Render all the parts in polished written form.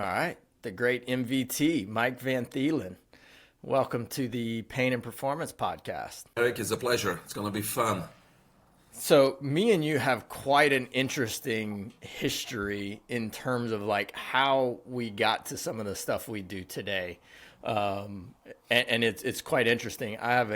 All right, the great MVT, Mike Van Thielen. Welcome to the Pain and Performance Podcast. Eric, it's a pleasure. It's going to be fun. So, me and you have quite an interesting history in terms of like how we got to some of the stuff we do today. And it's quite interesting. I have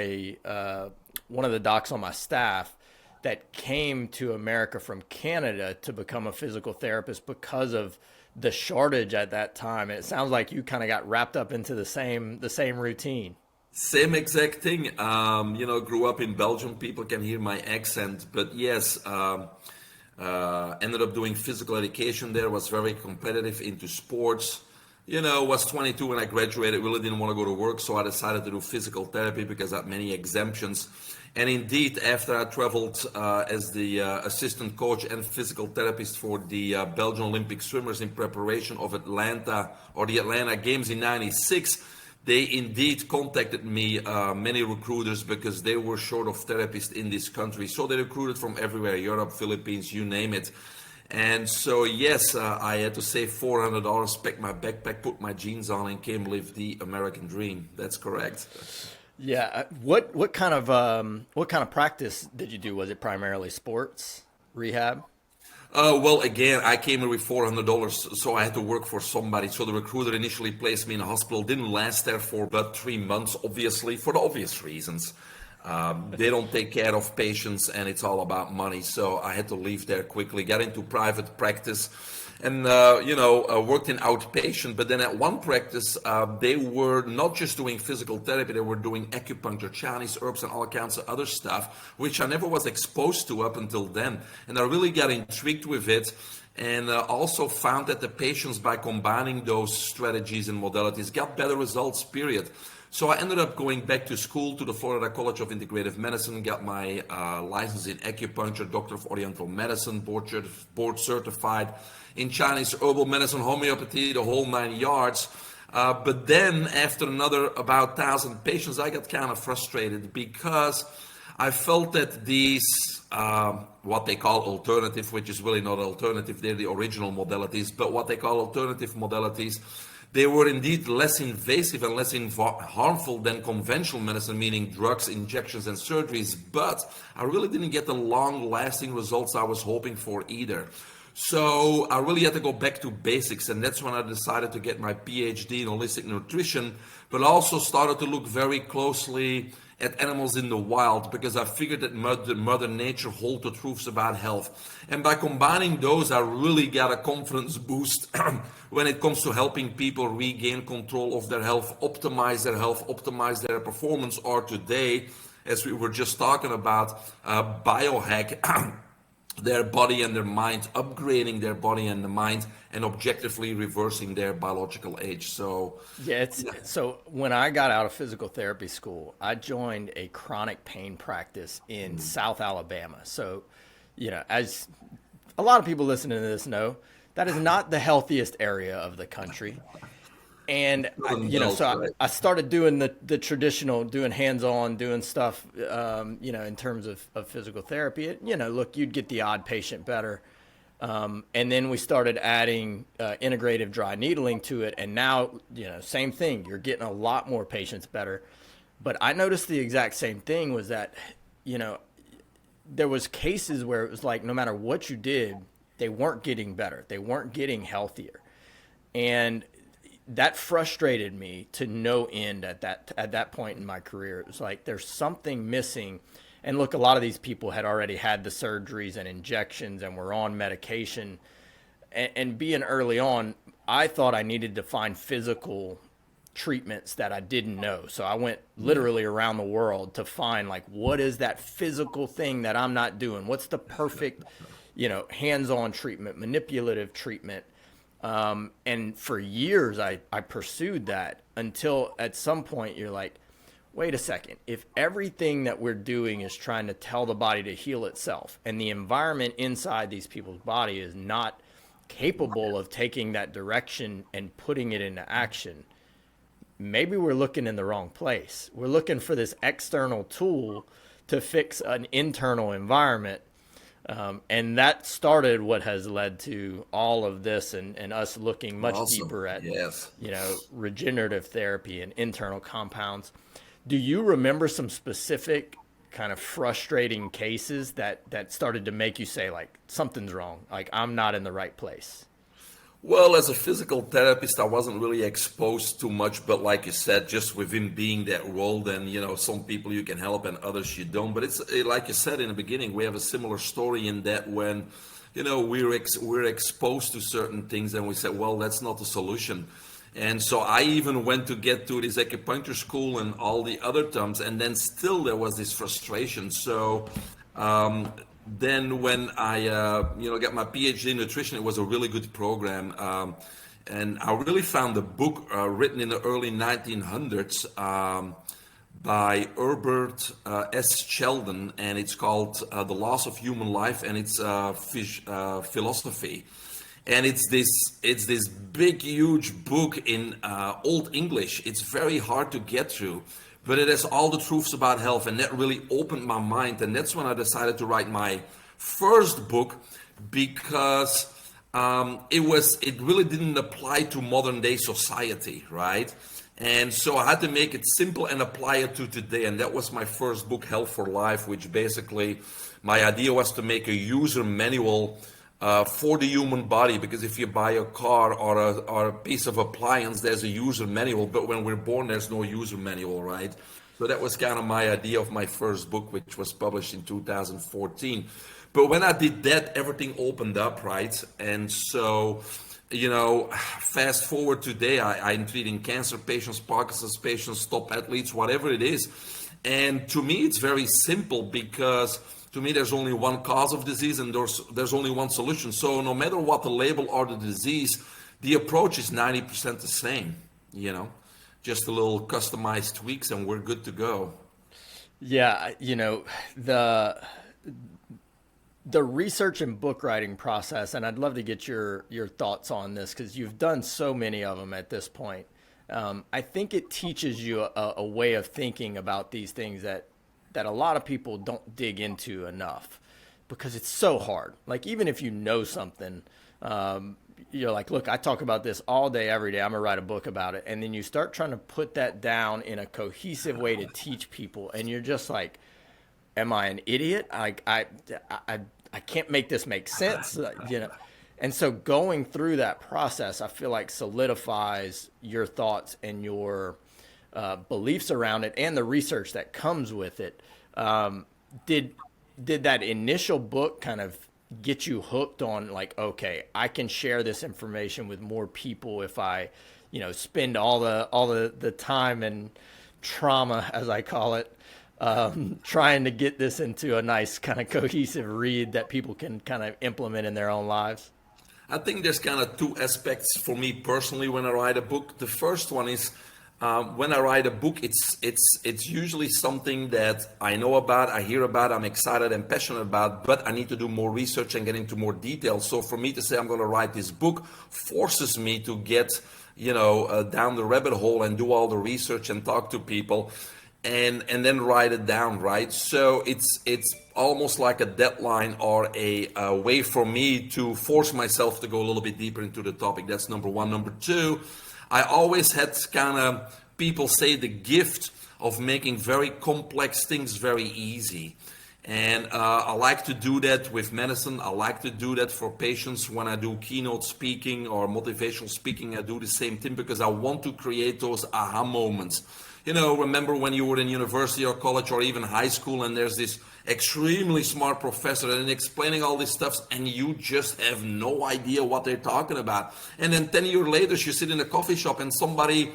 one of the docs on my staff that came to America from Canada to become a physical therapist because of the shortage at that time. And it sounds like you kind of got wrapped up into the same routine. Same exact thing. Grew up in Belgium. People can hear my accent, but yes, ended up doing physical education there. Was very competitive into sports. Was 22 when I graduated. Really didn't want to go to work, so I decided to do physical therapy because I had many exemptions. And indeed, after I traveled as the assistant coach and physical therapist for the Belgian Olympic swimmers in preparation of the Atlanta Games in '96, they indeed contacted me, many recruiters, because they were short of therapists in this country. So they recruited from everywhere, Europe, Philippines, you name it. And so, yes, I had to save $400, pack my backpack, put my jeans on, and came live the American dream. That's correct. Yeah. What kind of practice did you do? Was it primarily sports, rehab? Well, again, I came in with $400, so I had to work for somebody. So the recruiter initially placed me in a hospital. Didn't last there for about 3 months, obviously, for the obvious reasons. They don't take care of patients, and it's all about money. So I had to leave there quickly, got into private practice, and worked in outpatient. But then at one practice, they were not just doing physical therapy; they were doing acupuncture, Chinese herbs, and all kinds of other stuff, which I never was exposed to up until then. And I really got intrigued with it. And also found that the patients, by combining those strategies and modalities, got better results, period. So I ended up going back to school to the Florida College of Integrative Medicine, got my license in acupuncture, Doctor of Oriental Medicine, board certified in Chinese herbal medicine, homeopathy, the whole 9 yards. But then after another about 1,000 patients, I got kind of frustrated because I felt that these, what they call alternative, which is really not alternative, they're the original modalities, but what they call alternative modalities, they were indeed less invasive and less harmful than conventional medicine, meaning drugs, injections, and surgeries. But I really didn't get the long-lasting results I was hoping for either. So I really had to go back to basics, and that's when I decided to get my PhD in holistic nutrition, but also started to look very closely at animals in the wild, because I figured that Mother Nature holds the truths about health. And by combining those, I really got a confidence boost when it comes to helping people regain control of their health, optimize their performance, or today, as we were just talking about, biohack their body and their mind, upgrading their body and the mind, and objectively reversing their biological age. So so when I got out of physical therapy school, I joined a chronic pain practice in South Alabama. So, as a lot of people listening to this know, that is not the healthiest area of the country. And I started doing the traditional, doing hands-on, doing stuff, in terms of physical therapy. Look, you'd get the odd patient better. And then we started adding integrative dry needling to it. And now, same thing. You're getting a lot more patients better. But I noticed the exact same thing was that, there was cases where it was like no matter what you did, they weren't getting better. They weren't getting healthier. And that frustrated me to no end at that point in my career. It was like there's something missing. And look, a lot of these people had already had the surgeries and injections and were on medication. And being early on, I thought I needed to find physical treatments that I didn't know. So I went literally around the world to find, like, what is that physical thing that I'm not doing? What's the perfect, hands-on treatment, manipulative treatment? And for years, I pursued that until at some point you're like, wait a second. If everything that we're doing is trying to tell the body to heal itself, and the environment inside these people's body is not capable of taking that direction and putting it into action, maybe we're looking in the wrong place. We're looking for this external tool to fix an internal environment. And that started what has led to all of this and us looking much Awesome. deeper at, Yes. regenerative therapy and internal compounds. Do you remember some specific kind of frustrating cases that started to make you say, like, something's wrong, like I'm not in the right place? Well, as a physical therapist, I wasn't really exposed to much, but like you said, just within being that role, then, some people you can help and others you don't. But it's like you said in the beginning, we have a similar story in that when, we're exposed to certain things and we said, well, that's not the solution. And so I even went to get to this acupuncture school and all the other terms, and then still there was this frustration. So, then when I got my PhD in nutrition, it was a really good program, and I really found a book written in the early 1900s by Herbert S. Sheldon, and it's called The Loss of Human Life, and it's philosophy. And it's this big, huge book in Old English. It's very hard to get through, but it has all the truths about health, and that really opened my mind. And that's when I decided to write my first book, because it really didn't apply to modern day society, right? And so I had to make it simple and apply it to today. And that was my first book, Health for Life, which basically my idea was to make a user manual for the human body, because if you buy a car or a piece of appliance, there's a user manual, but when we're born, there's no user manual, right? So that was kind of my idea of my first book, which was published in 2014. But when I did that, everything opened up, right? And so, fast forward today, I'm treating cancer patients, Parkinson's patients, top athletes, whatever it is. And to me, it's very simple, because to me, there's only one cause of disease and there's only one solution. So no matter what the label or the disease, the approach is 90% the same, just a little customized tweaks and we're good to go. Yeah, the research and book writing process, and I'd love to get your thoughts on this because you've done so many of them at this point. I think it teaches you a way of thinking about these things that a lot of people don't dig into enough, because it's so hard. Like, even if you know something, you're like, look, I talk about this all day, every day. I'm gonna write a book about it. And then you start trying to put that down in a cohesive way to teach people. And you're just like, am I an idiot? I can't make this make sense, And so going through that process, I feel like solidifies your thoughts and your beliefs around it and the research that comes with it. Did that initial book kind of get you hooked on, like, okay, I can share this information with more people if I, spend all the time and trauma, as I call it, trying to get this into a nice kind of cohesive read that people can kind of implement in their own lives? I think there's kind of two aspects for me personally when I write a book. The first one is, when I write a book, it's usually something that I know about, I hear about, I'm excited and passionate about, but I need to do more research and get into more detail. So for me to say I'm going to write this book forces me to get, down the rabbit hole and do all the research and talk to people and then write it down, right? So it's almost like a deadline or a way for me to force myself to go a little bit deeper into the topic. That's number one. Number two, I always had kind of people say the gift of making very complex things very easy. And I like to do that with medicine. I like to do that for patients when I do keynote speaking or motivational speaking. I do the same thing because I want to create those aha moments. Remember when you were in university or college or even high school and there's this extremely smart professor and explaining all this stuff and you just have no idea what they're talking about. And then 10 years later, you sit in a coffee shop and somebody,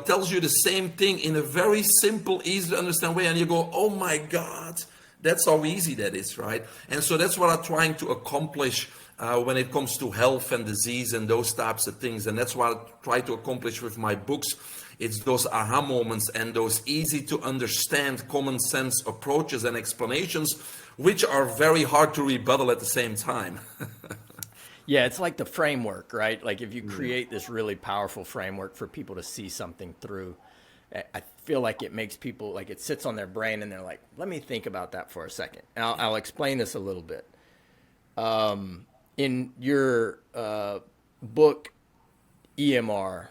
tells you the same thing in a very simple, easy to understand way. And you go, oh my God, that's how easy that is, right? And so that's what I'm trying to accomplish when it comes to health and disease and those types of things. And that's what I try to accomplish with my books. It's those aha moments and those easy to understand common sense approaches and explanations, which are very hard to rebuttal at the same time. Yeah, it's like the framework, right? Like if you create this really powerful framework for people to see something through, I feel like it makes people, like, it sits on their brain and they're like, let me think about that for a second. And I'll explain this a little bit. In your book, EMR,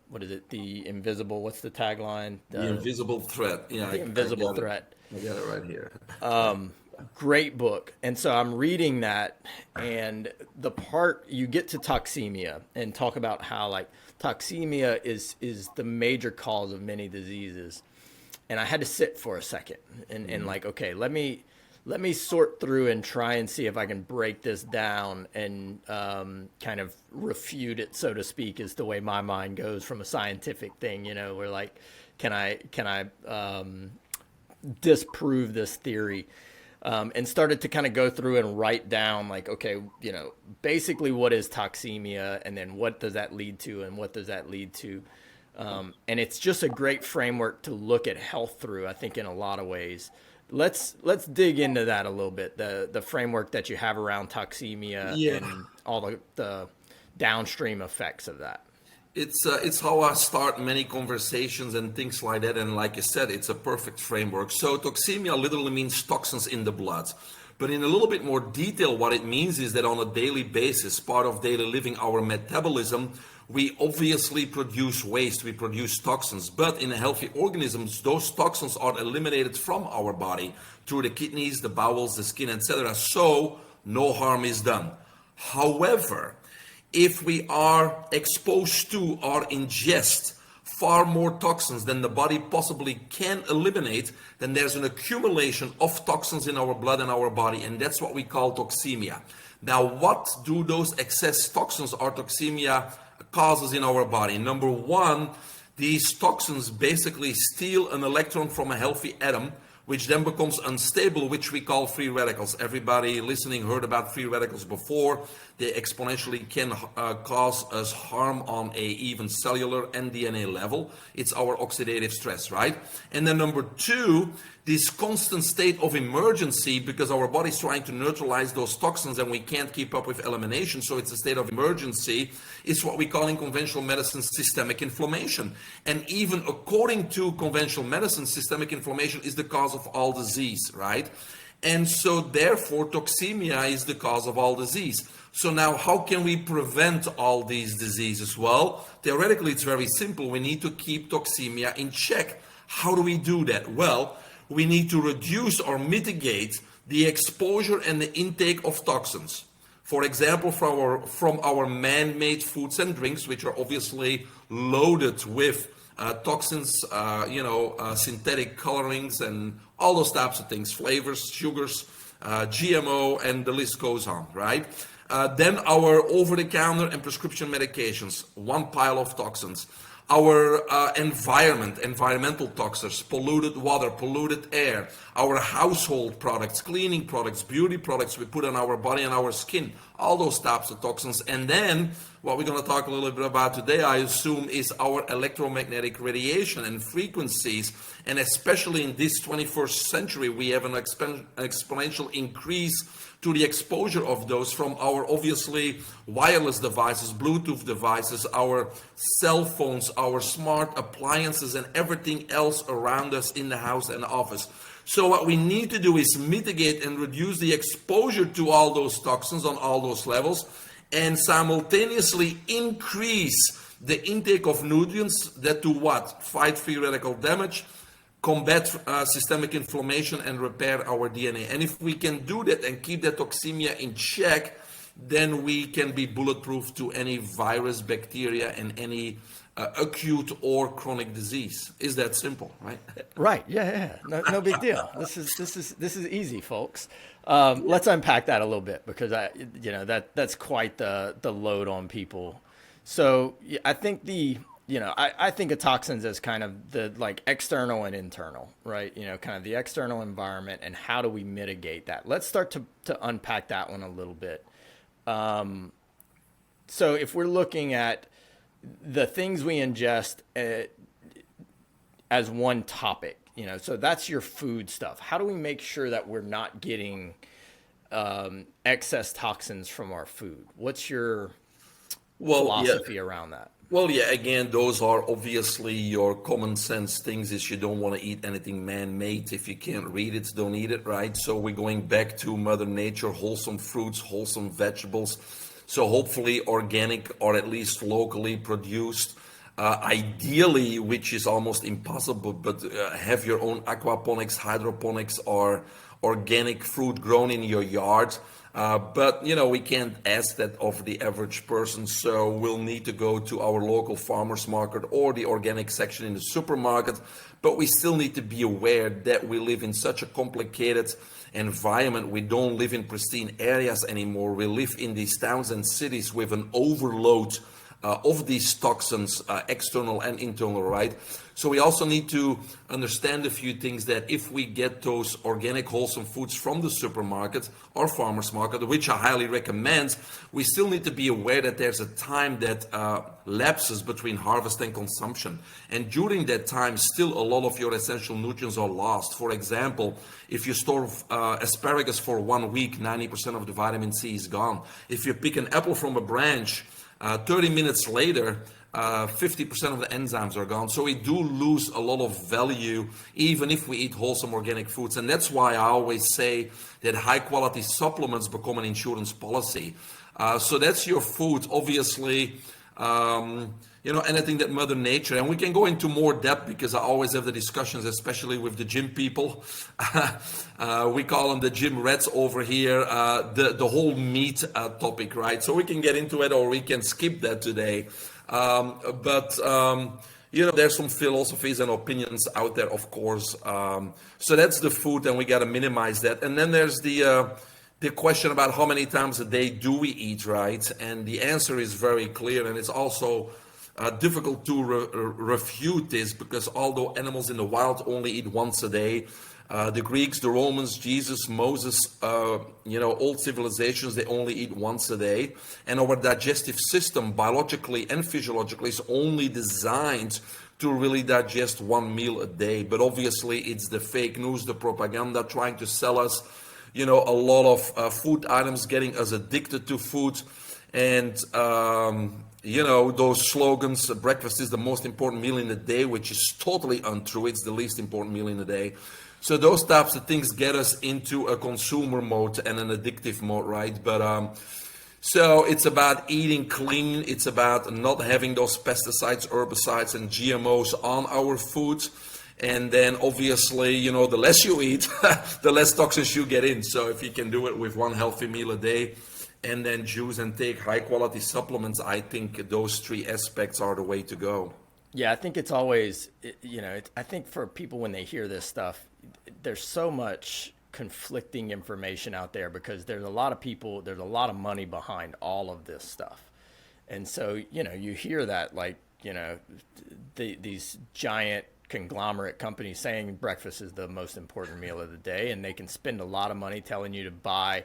what is it? The invisible, what's the tagline? The invisible threat. Yeah, The invisible got it. threat. I got it right here. Great book. And so I'm reading that, and the part you get to toxemia and talk about how like toxemia is the major cause of many diseases. And I had to sit for a second and like, okay, let me sort through and try and see if I can break this down and kind of refute it, so to speak, is the way my mind goes from a scientific thing. Where like, can I disprove this theory? And started to kind of go through and write down like, okay, basically what is toxemia, and then what does that lead to, and what does that lead to? And it's just a great framework to look at health through, I think, in a lot of ways. Let's dig into that a little bit, the framework that you have around toxemia and all the downstream effects of that. It's how I start many conversations and things like that. And like I said, it's a perfect framework. So toxemia literally means toxins in the blood. But in a little bit more detail, what it means is that on a daily basis, part of daily living, our metabolism, we obviously produce waste, we produce toxins. But in healthy organisms, those toxins are eliminated from our body through the kidneys, the bowels, the skin, etc. So no harm is done. However, if we are exposed to or ingest far more toxins than the body possibly can eliminate, then there's an accumulation of toxins in our blood and our body, and that's what we call toxemia. Now, what do those excess toxins or toxemia causes in our body? Number one, these toxins basically steal an electron from a healthy atom, which then becomes unstable, which we call free radicals. Everybody listening heard about free radicals before. They exponentially can cause us harm on a even cellular and DNA level. It's our oxidative stress, right? And then number two, this constant state of emergency, because our body's trying to neutralize those toxins and we can't keep up with elimination, so it's a state of emergency, is what we call in conventional medicine systemic inflammation. And even according to conventional medicine, systemic inflammation is the cause of all disease, right? And so therefore toxemia is the cause of all disease. So now how can we prevent all these diseases? Well, theoretically it's very simple. We need to keep toxemia in check. How do we do that? Well, we need to reduce or mitigate the exposure and the intake of toxins. For example, from our man-made foods and drinks, which are obviously loaded with toxins, synthetic colorings and all those types of things, flavors, sugars, GMO, and the list goes on, right? Then our over-the-counter and prescription medications, one pile of toxins. Our environmental toxins, polluted water, polluted air, our household products, cleaning products, beauty products we put on our body and our skin, all those types of toxins. And then what we're going to talk a little bit about today, I assume, is our electromagnetic radiation and frequencies. And especially in this 21st century, we have an exponential increase to the exposure of those from our obviously wireless devices, Bluetooth devices, our cell phones, our smart appliances, and everything else around us in the house and office. So what we need to do is mitigate and reduce the exposure to all those toxins on all those levels, and simultaneously increase the intake of nutrients that do what? Fight free radical damage, combat systemic inflammation, and repair our DNA. And if we can do that and keep that toxemia in check, then we can be bulletproof to any virus, bacteria, and any acute or chronic disease. Is that simple, right? Right. Yeah. No big deal. This is easy, folks. Let's unpack that a little bit, because that's quite the load on people. So I think I think of toxins as kind of the like external and internal, right? Kind of the external environment and how do we mitigate that? Let's start to unpack that one a little bit. So if we're looking at the things we ingest as one topic, so that's your food stuff. How do we make sure that we're not getting excess toxins from our food? What's your philosophy around that? Well, yeah, again, those are obviously your common sense things is you don't want to eat anything man-made. If you can't read it, don't eat it, right? So we're going back to Mother Nature, wholesome fruits, wholesome vegetables. So hopefully organic or at least locally produced. Ideally, which is almost impossible, but have your own aquaponics, hydroponics, or organic fruit grown in your yard. But you know, we can't ask that of the average person, so we'll need to go to our local farmers market or the organic section in the supermarket. But we still need to be aware that we live in such a complicated environment. We don't live in pristine areas anymore. We live in these towns and cities with an overload of these toxins, external and internal, right? So we also need to understand a few things, that if we get those organic wholesome foods from the supermarket or farmers market, which I highly recommend, we still need to be aware that there's a time that lapses between harvest and consumption. And during that time, still a lot of your essential nutrients are lost. For example, if you store asparagus for 1 week, 90% of the vitamin C is gone. If you pick an apple from a branch, 30 minutes later, 50% of the enzymes are gone. So we do lose a lot of value even if we eat wholesome organic foods. And that's why I always say that high quality supplements become an insurance policy. So that's your food, obviously. You know, anything that Mother Nature, and we can go into more depth because I always have the discussions, especially with the gym people. We call them the gym rats over here, the whole meat topic, right? So we can get into it or we can skip that today. You know, there's some philosophies and opinions out there, of course. So that's the food, and we got to minimize that. And then there's the question about how many times a day do we eat, right? And the answer is very clear, and it's also difficult to refute this, because although animals in the wild only eat once a day, the Greeks, the Romans, Jesus, Moses, you know, old civilizations, they only eat once a day. And our digestive system, biologically and physiologically, is only designed to really digest one meal a day. But obviously, it's the fake news, the propaganda trying to sell us, you know, a lot of food items, getting us addicted to food. And you know, those slogans, breakfast is the most important meal in the day, which is totally untrue. It's the least important meal in the day. So those types of things get us into a consumer mode and an addictive mode, right? But so it's about eating clean. It's about not having those pesticides, herbicides, and GMOs on our food. And then obviously, you know, the less you eat, the less toxins you get in. So if you can do it with one healthy meal a day, and then choose and take high quality supplements, I think those three aspects are the way to go. Yeah, I think it's always, you know, I think for people when they hear this stuff, there's so much conflicting information out there because there's a lot of people, there's a lot of money behind all of this stuff. And so, you know, you hear that, like, you know, these giant conglomerate companies saying breakfast is the most important meal of the day, and they can spend a lot of money telling you to buy.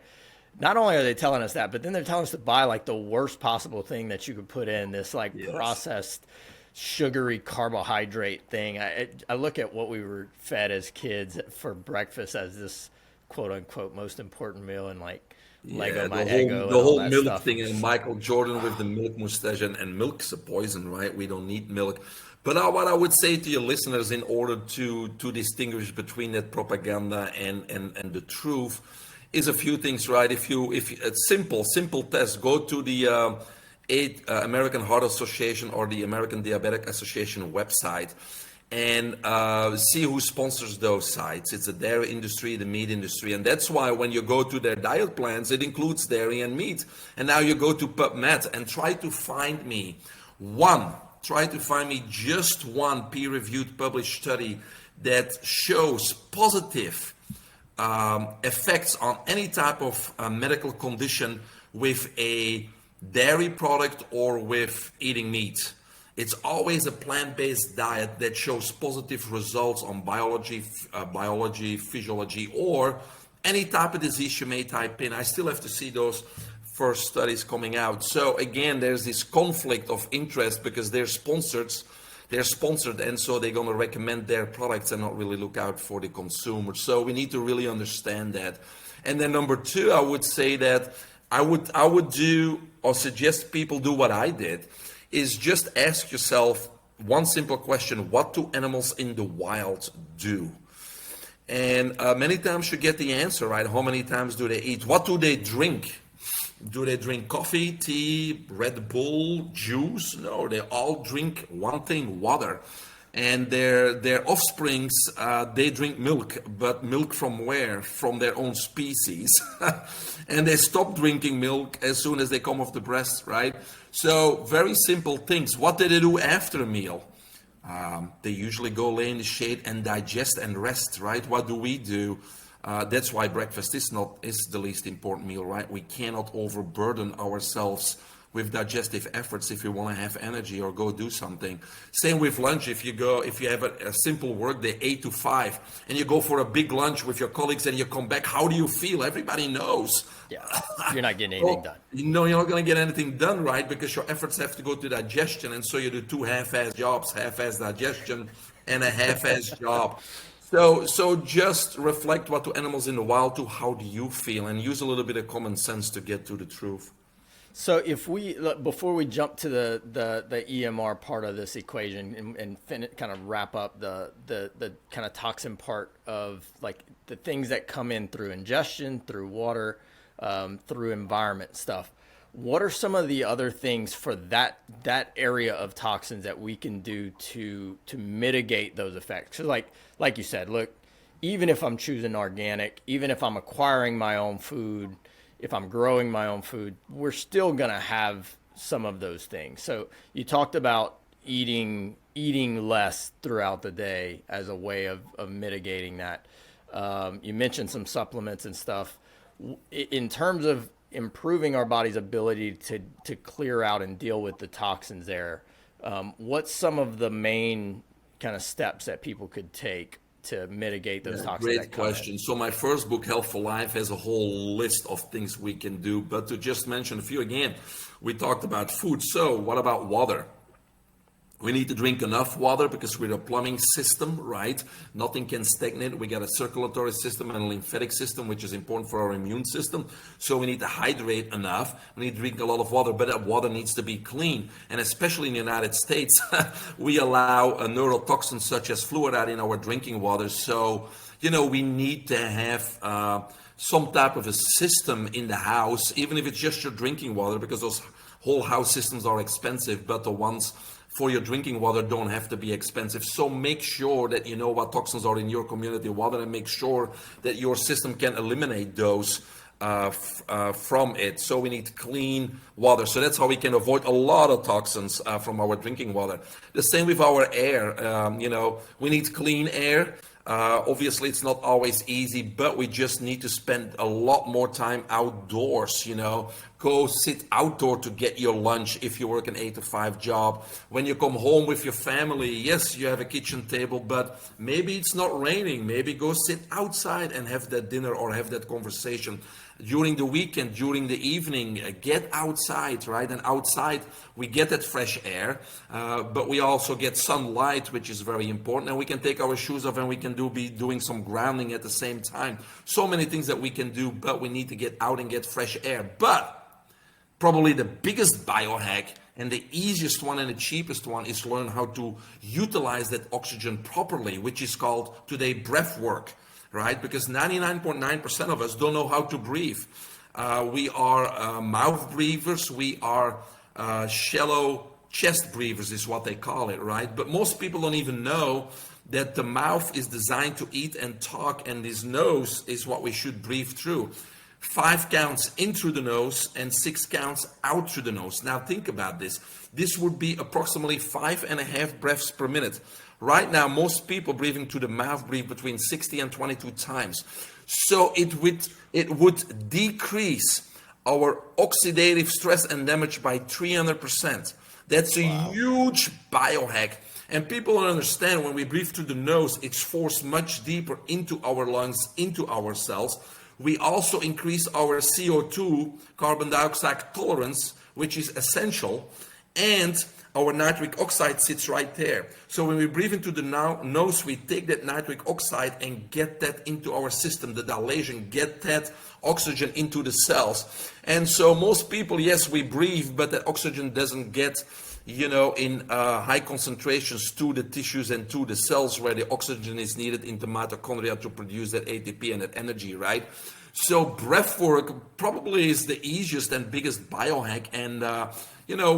Not only are they telling us that, but then they're telling us to buy like the worst possible thing that you could put in, this like processed sugary carbohydrate thing. I look at what we were fed as kids for breakfast as this quote unquote most important meal, and like Lego my Eggo, the whole milk stuff. thing, and Michael Jordan with the milk mustache, and milk's a poison, right? We don't need milk. But what I would say to your listeners, in order to distinguish between that propaganda and the truth, is a few things, right? If it's simple test, go to the American Heart Association or the American Diabetic Association website and see who sponsors those sites. It's the dairy industry, the meat industry, and that's why when you go to their diet plans, it includes dairy and meat. And now you go to PubMed and try to find me just one peer-reviewed published study that shows positive effects on any type of medical condition with a dairy product or with eating meat. It's always a plant-based diet that shows positive results on biology, physiology, or any type of disease you may type in. I still have to see those first studies coming out. So again, there's this conflict of interest because they're sponsored, and so they're going to recommend their products and not really look out for the consumer. So we need to really understand that. And then number two, I would say that I would do or suggest people do what I did, is just ask yourself one simple question: what do animals in the wild do? And many times you get the answer, right? How many times do they eat? What do they drink? Do they drink coffee, tea, Red Bull, juice? No, they all drink one thing: water. And their offsprings, they drink milk, but milk from where? From their own species. And they stop drinking milk as soon as they come off the breast, right? So very simple things. What do they do after a meal? They usually go lay in the shade and digest and rest, right? What do we do? That's why breakfast is the least important meal, right? We cannot overburden ourselves with digestive efforts if you want to have energy or go do something. Same with lunch. If you have a simple work day, 8 to 5, and you go for a big lunch with your colleagues and you come back, how do you feel? Everybody knows. Yeah, you're not getting anything done. No, you're not going to get anything done, right? Because your efforts have to go to digestion, and so you do two half-ass jobs: half-ass digestion and a half-ass job. So just reflect, what do animals in the wild do? How do you feel? And use a little bit of common sense to get to the truth. So if we, before we jump to the EMR part of this equation and kind of wrap up the kind of toxin part of like the things that come in through ingestion, through water, through environment stuff, what are some of the other things for that area of toxins that we can do to mitigate those effects? So like you said, look, even if I'm choosing organic, even if I'm acquiring my own food, if I'm growing my own food, we're still going to have some of those things. So you talked about eating less throughout the day as a way of mitigating that. You mentioned some supplements and stuff. In terms of improving our body's ability to clear out and deal with the toxins there, what's some of the main kind of steps that people could take to mitigate those toxins? Great question. So my first book, Health for Life, has a whole list of things we can do. But to just mention a few again, we talked about food. So what about water? We need to drink enough water because we're a plumbing system, right? Nothing can stagnate. We got a circulatory system and a lymphatic system, which is important for our immune system. So we need to hydrate enough. We need to drink a lot of water, but that water needs to be clean. And especially in the United States, we allow neurotoxins such as fluoride in our drinking water. So, we need to have some type of a system in the house, even if it's just your drinking water, because those whole house systems are expensive, but the ones for your drinking water don't have to be expensive. So make sure that you know what toxins are in your community water, and make sure that your system can eliminate those from it. So we need clean water. So that's how we can avoid a lot of toxins from our drinking water. The same with our air. We need clean air. Obviously, it's not always easy, but we just need to spend a lot more time outdoors, Go sit outdoor to get your lunch if you work an 8 to 5 job. When you come home with your family, yes, you have a kitchen table, but maybe it's not raining. Maybe go sit outside and have that dinner or have that conversation. During the weekend, during the evening, get outside, right? And outside, we get that fresh air, but we also get sunlight, which is very important. And we can take our shoes off and we can be doing some grounding at the same time. So many things that we can do, but we need to get out and get fresh air. But probably the biggest biohack and the easiest one and the cheapest one is learn how to utilize that oxygen properly, which is called today breath work. Right? Because 99.9% of us don't know how to breathe. We are mouth breathers. We are shallow chest breathers is what they call it, right? But most people don't even know that the mouth is designed to eat and talk, and this nose is what we should breathe through. 5 counts in through the nose and 6 counts out through the nose. Now think about this. This would be approximately 5.5 breaths per minute. Right now, most people breathing through the mouth breathe between 60 and 22 times. So it would decrease our oxidative stress and damage by 300%. That's a huge biohack. And people don't understand, when we breathe through the nose, it's forced much deeper into our lungs, into our cells. We also increase our CO2, carbon dioxide tolerance, which is essential. And our nitric oxide sits right there. So when we breathe into the nose, we take that nitric oxide and get that into our system, the dilation, get that oxygen into the cells. And so most people, yes, we breathe, but that oxygen doesn't get in high concentrations to the tissues and to the cells where the oxygen is needed in the mitochondria to produce that ATP and that energy, right? So breath work probably is the easiest and biggest biohack. And,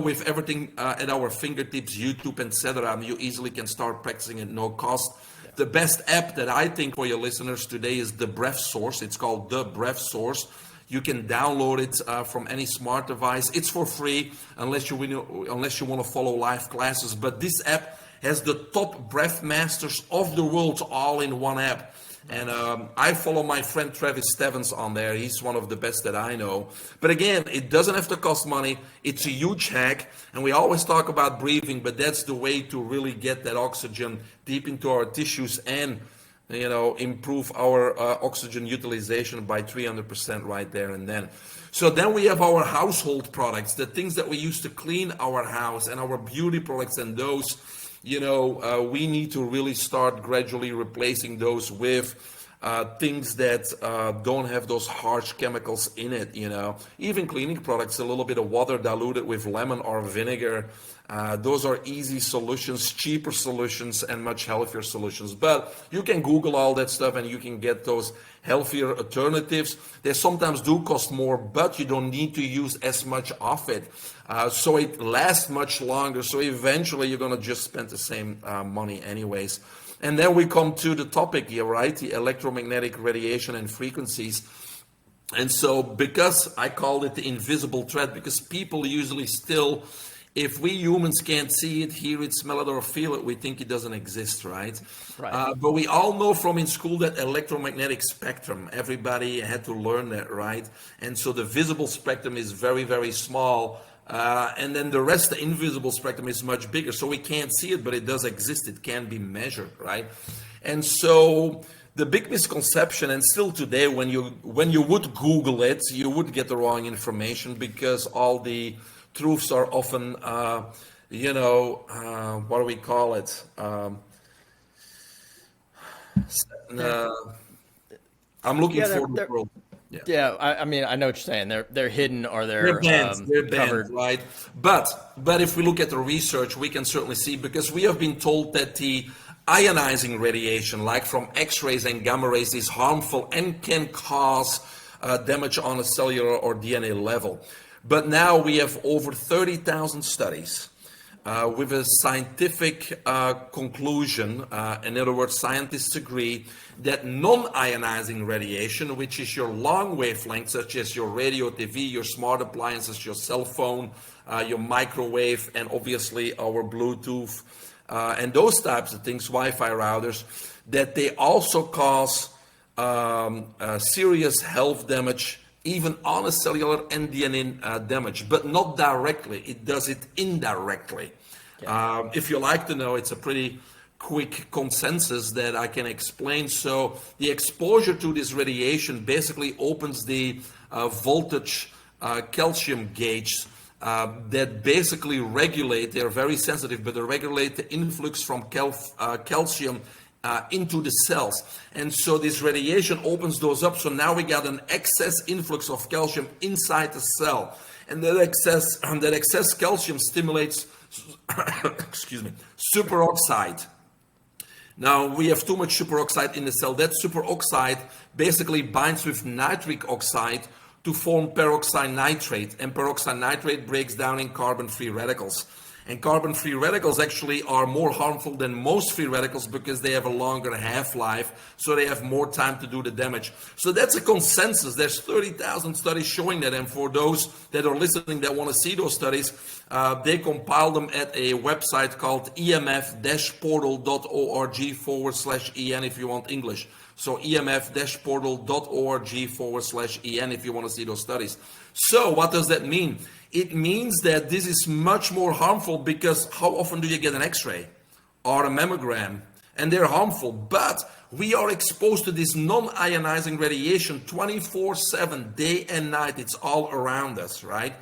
with everything at our fingertips, YouTube, etc., you easily can start practicing at no cost. The best app that I think for your listeners today is The Breath Source. It's called The Breath Source. You can download it from any smart device. It's for free unless you want to follow live classes. But this app has the top breath masters of the world all in one app. And I follow my friend Travis Stevens on there. He's one of the best that I know. But again, it doesn't have to cost money. It's a huge hack. And we always talk about breathing, but that's the way to really get that oxygen deep into our tissues and, improve our oxygen utilization by 300% right there and then. So then we have our household products, the things that we use to clean our house, and our beauty products, and those we need to really start gradually replacing those with things that don't have those harsh chemicals in it, Even cleaning products, a little bit of water diluted with lemon or vinegar. Those are easy solutions, cheaper solutions, and much healthier solutions. But you can Google all that stuff and you can get those healthier alternatives. They sometimes do cost more, but you don't need to use as much of it. So it lasts much longer. So eventually you're going to just spend the same money anyways. And then we come to the topic here, right? The electromagnetic radiation and frequencies. And so because I called it the invisible threat, because people usually still, if we humans can't see it, hear it, smell it, or feel it, we think it doesn't exist, right? Right. But we all know from in school that electromagnetic spectrum, everybody had to learn that, right? And so the visible spectrum is very, very small. And then the rest, the invisible spectrum, is much bigger. So we can't see it, but it does exist. It can be measured, right? And so the big misconception, and still today, when you would Google it, you would get the wrong information, because all the truths are often, what do we call it? I'm looking for the world. Yeah, I mean, I know what you're saying. They're hidden, or they're banned, covered, right? But if we look at the research, we can certainly see, because we have been told that the ionizing radiation, like from X-rays and gamma rays, is harmful and can cause damage on a cellular or DNA level. But now we have over 30,000 studies with a scientific conclusion. In other words, scientists agree that non-ionizing radiation, which is your long wavelength, such as your radio, TV, your smart appliances, your cell phone, your microwave, and obviously our Bluetooth, and those types of things, Wi-Fi routers, that they also cause serious health damage, even on a cellular and DNA damage, but not directly. It does it indirectly. Yeah. If you like to know, it's a pretty quick consensus that I can explain. So the exposure to this radiation basically opens the voltage calcium gauge that basically regulate, they're very sensitive, but they regulate the influx from calcium into the cells. And so this radiation opens those up. So now we got an excess influx of calcium inside the cell. And that excess calcium stimulates, superoxide. Now we have too much superoxide in the cell. That superoxide basically binds with nitric oxide to form peroxide nitrate. And peroxide nitrate breaks down in carbon-free radicals. And carbon-free radicals actually are more harmful than most free radicals because they have a longer half-life, so they have more time to do the damage. So that's a consensus. There's 30,000 studies showing that, and for those that are listening that want to see those studies, they compile them at a website called emf-portal.org/en if you want English. So emf-portal.org/en if you want to see those studies. So what does that mean? It means that this is much more harmful, because how often do you get an X-ray or a mammogram? And they're harmful, but we are exposed to this non-ionizing radiation 24/7, day and night. It's all around us, right?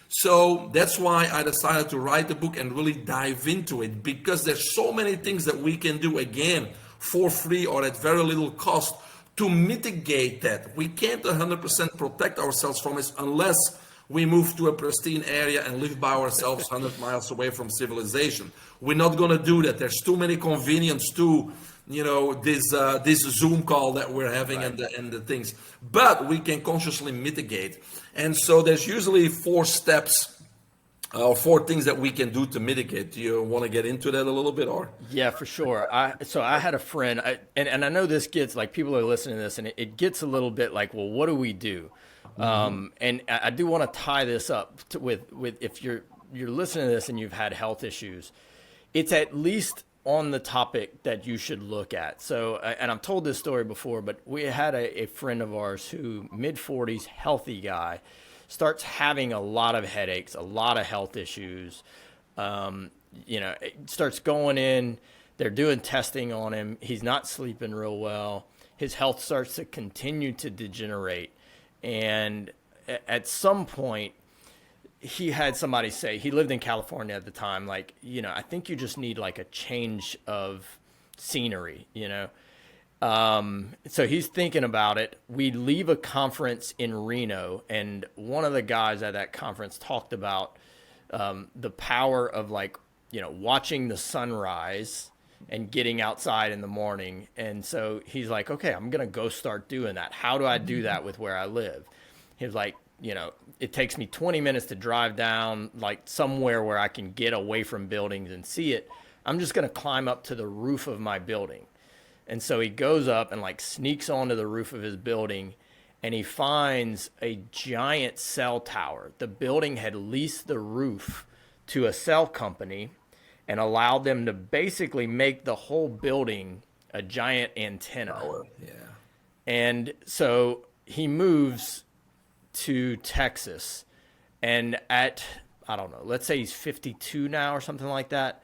So that's why I decided to write the book and really dive into it, because there's so many things that we can do, again, for free or at very little cost, to mitigate that. We can't 100% protect ourselves from it unless we move to a pristine area and live by ourselves 100 miles away from civilization. We're not going to do that. There's too many convenience to, this Zoom call that we're having, right, and the things. But we can consciously mitigate. And so there's usually 4 steps, 4 things that we can do to mitigate. Do you want to get into that a little bit, or? Yeah, for sure. So I had a friend, and I know this gets, like, people are listening to this, and it gets a little bit like, well, what do we do? And I do want to tie this up with if you're listening to this and you've had health issues, it's at least on the topic that you should look at. So, and I've told this story before, but we had a friend of ours who, mid-40s, healthy guy, starts having a lot of headaches, a lot of health issues. It starts going in, they're doing testing on him. He's not sleeping real well. His health starts to continue to degenerate. And at some point, he had somebody say, he lived in California at the time, like, I think you just need like a change of scenery, So he's thinking about it. We leave a conference in Reno, and one of the guys at that conference talked about the power of, like, watching the sunrise and getting outside in the morning. And so he's like, okay, I'm going to go start doing that. How do I do that with where I live? He was like, it takes me 20 minutes to drive down, like, somewhere where I can get away from buildings and see it. I'm just going to climb up to the roof of my building. And so he goes up and, like, sneaks onto the roof of his building, and he finds a giant cell tower. The building had leased the roof to a cell company and allowed them to basically make the whole building a giant antenna. Yeah. And so he moves to Texas, and at, I don't know, let's say he's 52 now or something like that.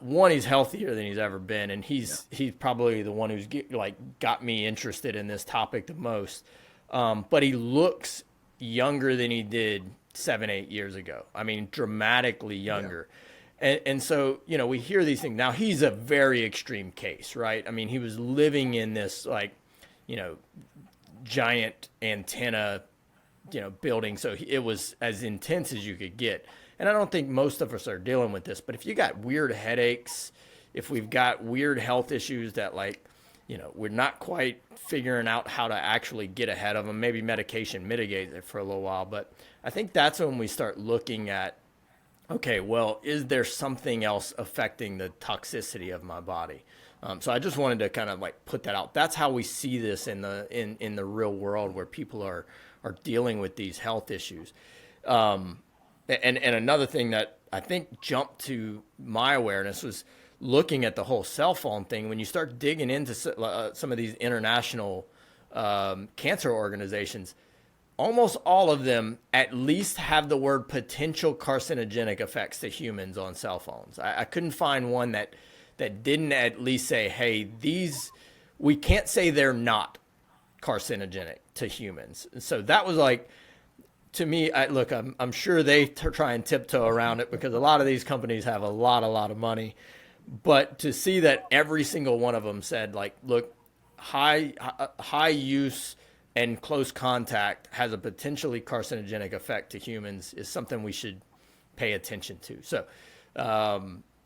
One, he's healthier than he's ever been, and he's probably the one who's got me interested in this topic the most. But he looks younger than he did 7-8 years ago. I mean, dramatically younger. Yeah. And so, we hear these things. Now, he's a very extreme case, right? I mean, he was living in this, like, giant antenna, building. So it was as intense as you could get. And I don't think most of us are dealing with this, but if you got weird headaches, if we've got weird health issues that, like, we're not quite figuring out how to actually get ahead of them, maybe medication mitigates it for a little while. But I think that's when we start looking at, okay, well, is there something else affecting the toxicity of my body? So I just wanted to kind of, like, put that out. That's how we see this in the real world, where people are dealing with these health issues. And another thing that I think jumped to my awareness was looking at the whole cell phone thing. When you start digging into some of these international cancer organizations, almost all of them at least have the word potential carcinogenic effects to humans on cell phones. I couldn't find one that didn't at least say, hey, we can't say they're not carcinogenic to humans. So that was, like, to me, I'm sure they try and tiptoe around it because a lot of these companies have a lot of money. But to see that every single one of them said, like, look, high use and close contact has a potentially carcinogenic effect to humans is something we should pay attention to. So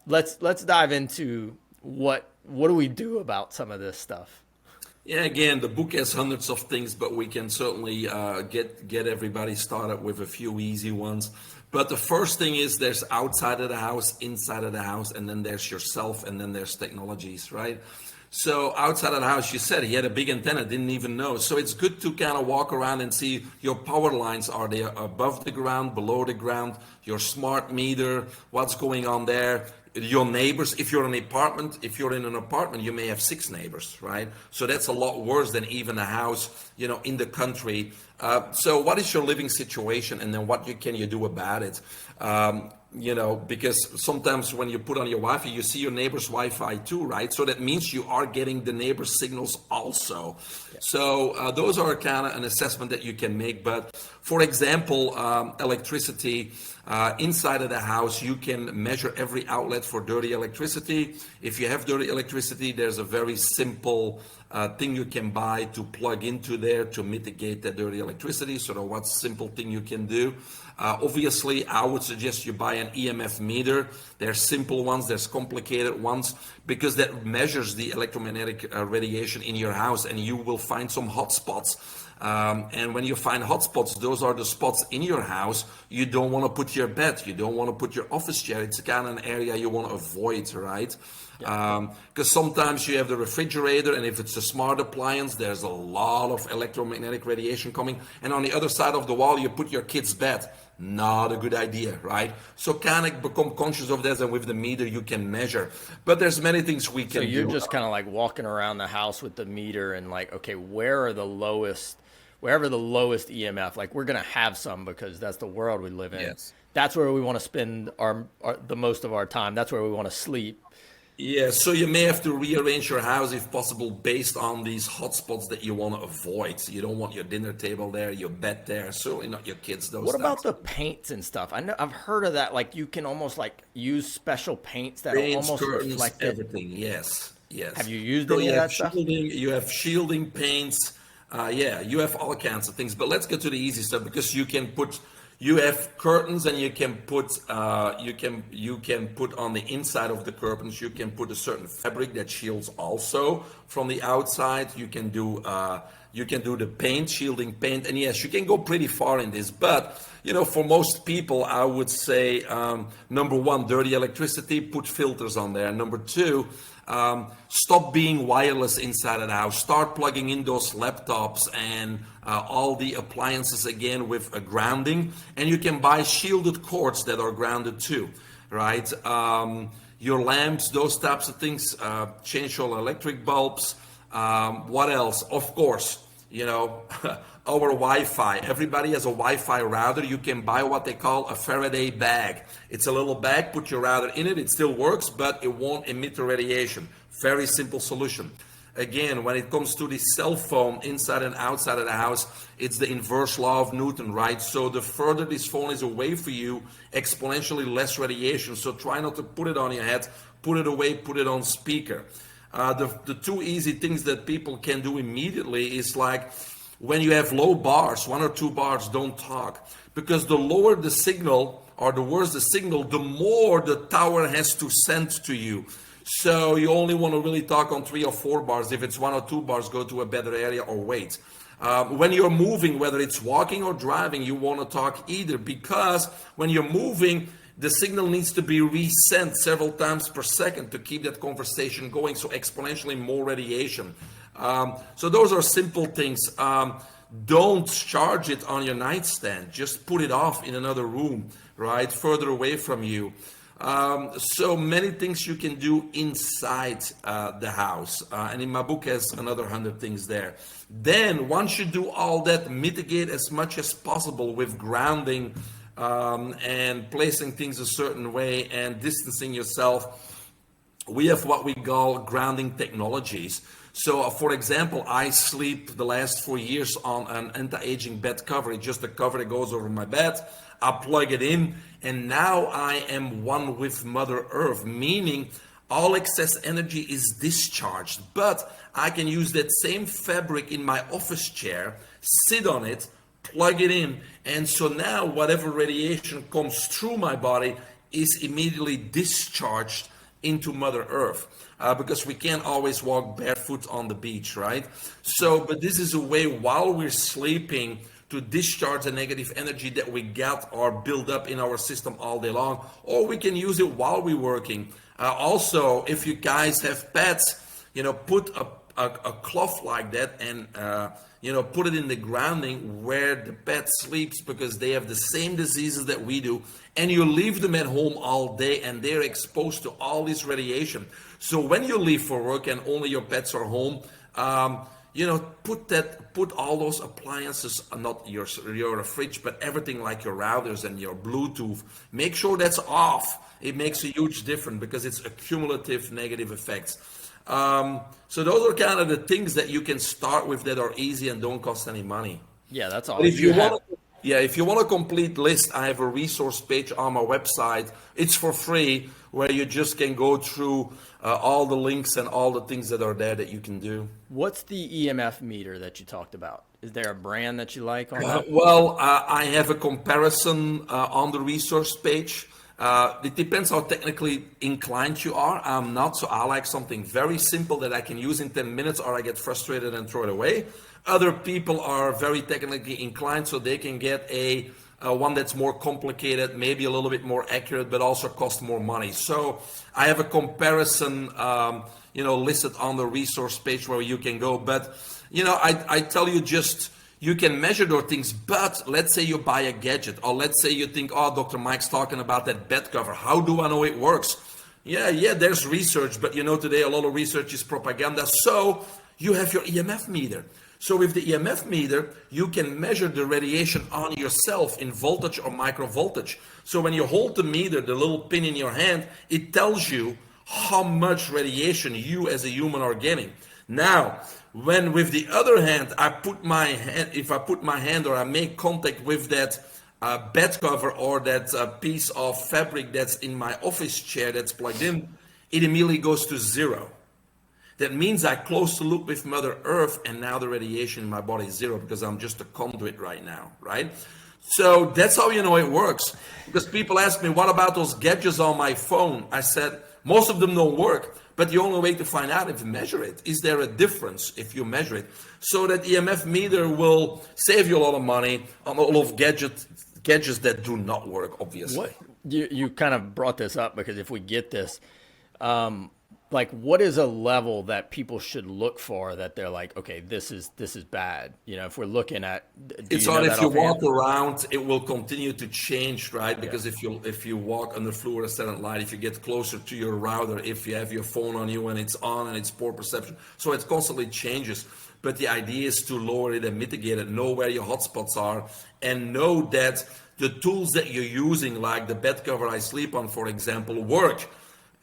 let's dive into what do we do about some of this stuff. Yeah, again, the book has hundreds of things, but we can certainly get everybody started with a few easy ones. But the first thing is there's outside of the house, inside of the house, and then there's yourself, and then there's technologies, right? So outside of the house, you said he had a big antenna, didn't even know. So it's good to kind of walk around and see your power lines. Are they above the ground, below the ground? Your smart meter, what's going on there? Your neighbors, if you're in an apartment, you may have 6 neighbors, right? So that's a lot worse than even a house, in the country. So what is your living situation, and then what can you do about it? Because sometimes when you put on your Wi-Fi, you see your neighbor's Wi-Fi too, right? So that means you are getting the neighbor's signals also. Yeah. So those are kind of an assessment that you can make. But for example, electricity, inside of the house, you can measure every outlet for dirty electricity. If you have dirty electricity, there's a very simple thing you can buy to plug into there to mitigate that dirty electricity. So what's simple thing you can do? Obviously, I would suggest you buy an EMF meter. There's simple ones, there's complicated ones, because that measures the electromagnetic radiation in your house, and you will find some hot spots. And when you find hot spots, those are the spots in your house you don't want to put your bed, you don't want to put your office chair. It's kind of an area you want to avoid, right? Because sometimes you have the refrigerator, and if it's a smart appliance, there's a lot of electromagnetic radiation coming. And on the other side of the wall, you put your kid's bed. Not a good idea, right? So kind of become conscious of this, and with the meter you can measure. But there's many things we can do. So you're just kind of like walking around the house with the meter and like, okay, wherever the lowest EMF, like we're going to have some because that's the world we live in. Yes. That's where we want to spend the most of our time. That's where we want to sleep. Yeah, so you may have to rearrange your house if possible based on these hotspots that you want to avoid. So you don't want your dinner table there, your bed there, certainly not your kids. What about the paints and stuff? I know I've heard of that. Like you can almost like use special paints that are almost curtains, reflective. everything. Yes. Have you used any of that stuff? You have shielding paints. You have all kinds of things. But let's get to the easy stuff, because you have curtains, and you can put on the inside of the curtains, you can put a certain fabric that shields also from the outside. You can do the paint, shielding paint, and yes, you can go pretty far in this. But for most people, I would say number one, dirty electricity, put filters on there. Number two, stop being wireless inside of the house. Start plugging in those laptops and all the appliances again with a grounding. And you can buy shielded cords that are grounded too, right? Your lamps, those types of things, change your electric bulbs. What else? Of course, our Wi-Fi. Everybody has a Wi-Fi router. You can buy what they call a Faraday bag. It's a little bag, put your router in it. It still works, but it won't emit the radiation. Very simple solution. Again, when it comes to the cell phone inside and outside of the house, it's the inverse law of Newton, right? So the further this phone is away from you, exponentially less radiation. So try not to put it on your head, put it away, put it on speaker. The two easy things that people can do immediately is like, when you have low bars, 1 or 2 bars, don't talk. Because the lower the signal or the worse the signal, the more the tower has to send to you. So you only want to really talk on 3 or 4 bars. If it's 1 or 2 bars, go to a better area or wait. When you're moving, whether it's walking or driving, you want to talk either, because when you're moving, the signal needs to be resent several times per second to keep that conversation going, so exponentially more radiation. So those are simple things. Don't charge it on your nightstand. Just put it off in another room, right, further away from you. So many things you can do inside the house. And in my book has another 100 things there. Then once you do all that, mitigate as much as possible with grounding and placing things a certain way and distancing yourself. We have what we call grounding technologies. So, for example, I sleep the last 4 years on an anti-aging bed cover. It's just a cover that goes over my bed. I plug it in, and now I am one with Mother Earth, meaning all excess energy is discharged. But I can use that same fabric in my office chair, sit on it, plug it in, and so now whatever radiation comes through my body is immediately discharged into Mother Earth. Because we can't always walk barefoot on the beach, right? So, but this is a way while we're sleeping to discharge the negative energy that we got or build up in our system all day long, or we can use it while we're working. Also, if you guys have pets, put a cloth like that and put it in the grounding where the pet sleeps, because they have the same diseases that we do, and you leave them at home all day and they're exposed to all this radiation. So when you leave for work and only your pets are home, put all those appliances, not your fridge, but everything like your routers and your Bluetooth, make sure that's off. It makes a huge difference because it's accumulative negative effects. So those are kind of the things that you can start with that are easy and don't cost any money. Yeah, that's all. But if you want Yeah, if you want a complete list, I have a resource page on my website. It's for free, where you just can go through all the links and all the things that are there that you can do. What's the EMF meter that you talked about? Is there a brand that you like on that? I have a comparison on the resource page. It depends how technically inclined you are. I'm not, so I like something very simple that I can use in 10 minutes, or I get frustrated and throw it away. Other people are very technically inclined, so they can get a one that's more complicated, maybe a little bit more accurate, but also cost more money. So I have a comparison, listed on the resource page where you can go. But I tell you, just you can measure those things. But let's say you buy a gadget, or let's say you think, oh, Dr. Mike's talking about that bed cover. How do I know it works? Yeah, there's research, but today a lot of research is propaganda. So you have your EMF meter. So with the EMF meter, you can measure the radiation on yourself in voltage or microvoltage. So when you hold the meter, the little pin in your hand, it tells you how much radiation you as a human are getting. Now, when with the other hand, if I put my hand or I make contact with that bed cover or that piece of fabric that's in my office chair that's plugged in, it immediately goes to zero. That means I close the loop with Mother Earth, and now the radiation in my body is zero because I'm just a conduit right now, right? So that's how you know it works. Because people ask me, what about those gadgets on my phone? I said, most of them don't work, but the only way to find out if you measure it, is there a difference if you measure it? So that EMF meter will save you a lot of money on all of gadgets that do not work, obviously. You kind of brought this up because if we get this, what is a level that people should look for that they're like, okay, this is bad? If we're looking at, it's on if you walk around, it will continue to change, right? Because if you walk under fluorescent light, if you get closer to your router, if you have your phone on you and it's on and it's poor perception, so it constantly changes. But the idea is to lower it and mitigate it, know where your hotspots are, and know that the tools that you're using, like the bed cover I sleep on, for example, work.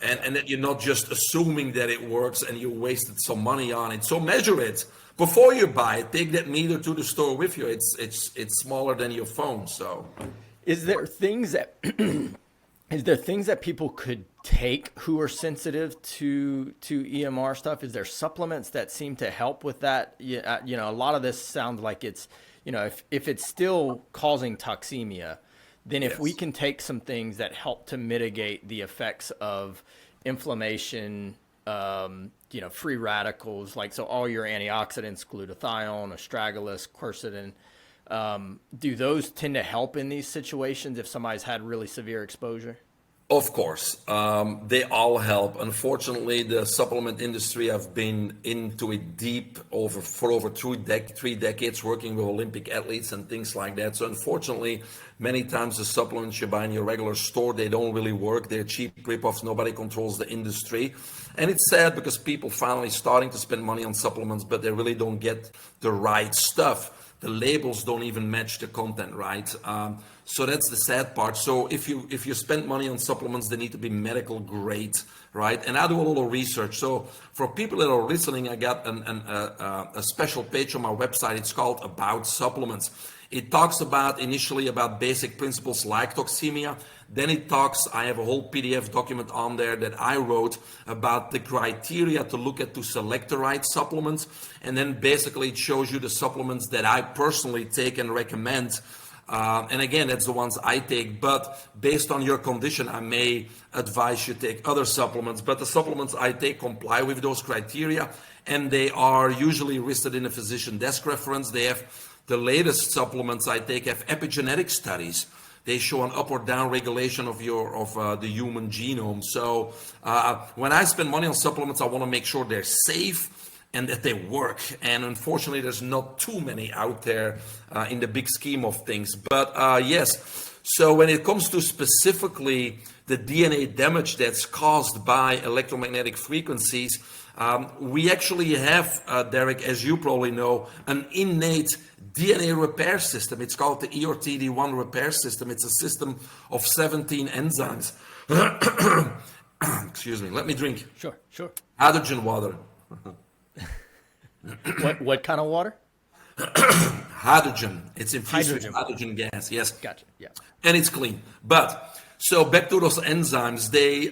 And that you're not just assuming that it works and you wasted some money on it. So measure it before you buy it. Take that meter to the store with you. It's smaller than your phone. So, is there things that people could take who are sensitive to EMR stuff? Is there supplements that seem to help with that? A lot of this sounds like it's if it's still causing toxemia, then if we can take some things that help to mitigate the effects of inflammation, free radicals, so all your antioxidants, glutathione, astragalus, quercetin, do those tend to help in these situations if somebody's had really severe exposure? Of course, they all help. Unfortunately, the supplement industry, I've been into it deep for over 3 decades, working with Olympic athletes and things like that. So unfortunately, many times the supplements you buy in your regular store, they don't really work. They're cheap rip-offs. Nobody controls the industry. And it's sad because people finally starting to spend money on supplements, but they really don't get the right stuff. The labels don't even match the content, right? So that's the sad part. So if you spend money on supplements, they need to be medical grade, right? And I do a lot of research. So for people that are listening, I got a special page on my website. It's called About Supplements. It talks initially about basic principles like toxemia. Then I have a whole PDF document on there that I wrote about the criteria to look at to select the right supplements. And then basically it shows you the supplements that I personally take and recommend. And again, that's the ones I take, but based on your condition, I may advise you take other supplements. But the supplements I take comply with those criteria, and they are usually listed in a physician desk reference. They have the latest supplements I take have epigenetic studies. They show an up or down regulation of the human genome. So when I spend money on supplements, I want to make sure they're safe and that they work. And unfortunately, there's not too many out there in the big scheme of things. But yes, so when it comes to specifically the DNA damage that's caused by electromagnetic frequencies, we actually have, Derek, as you probably know, an innate DNA repair system. It's called the ERTD1 repair system. It's a system of 17 enzymes. Excuse me, let me drink. Sure. Hydrogen water. What kind of water? Hydrogen. It's infused with Hydrogen. hydrogen gas. Yes. Gotcha. Yeah. And it's clean. But so back to those enzymes, they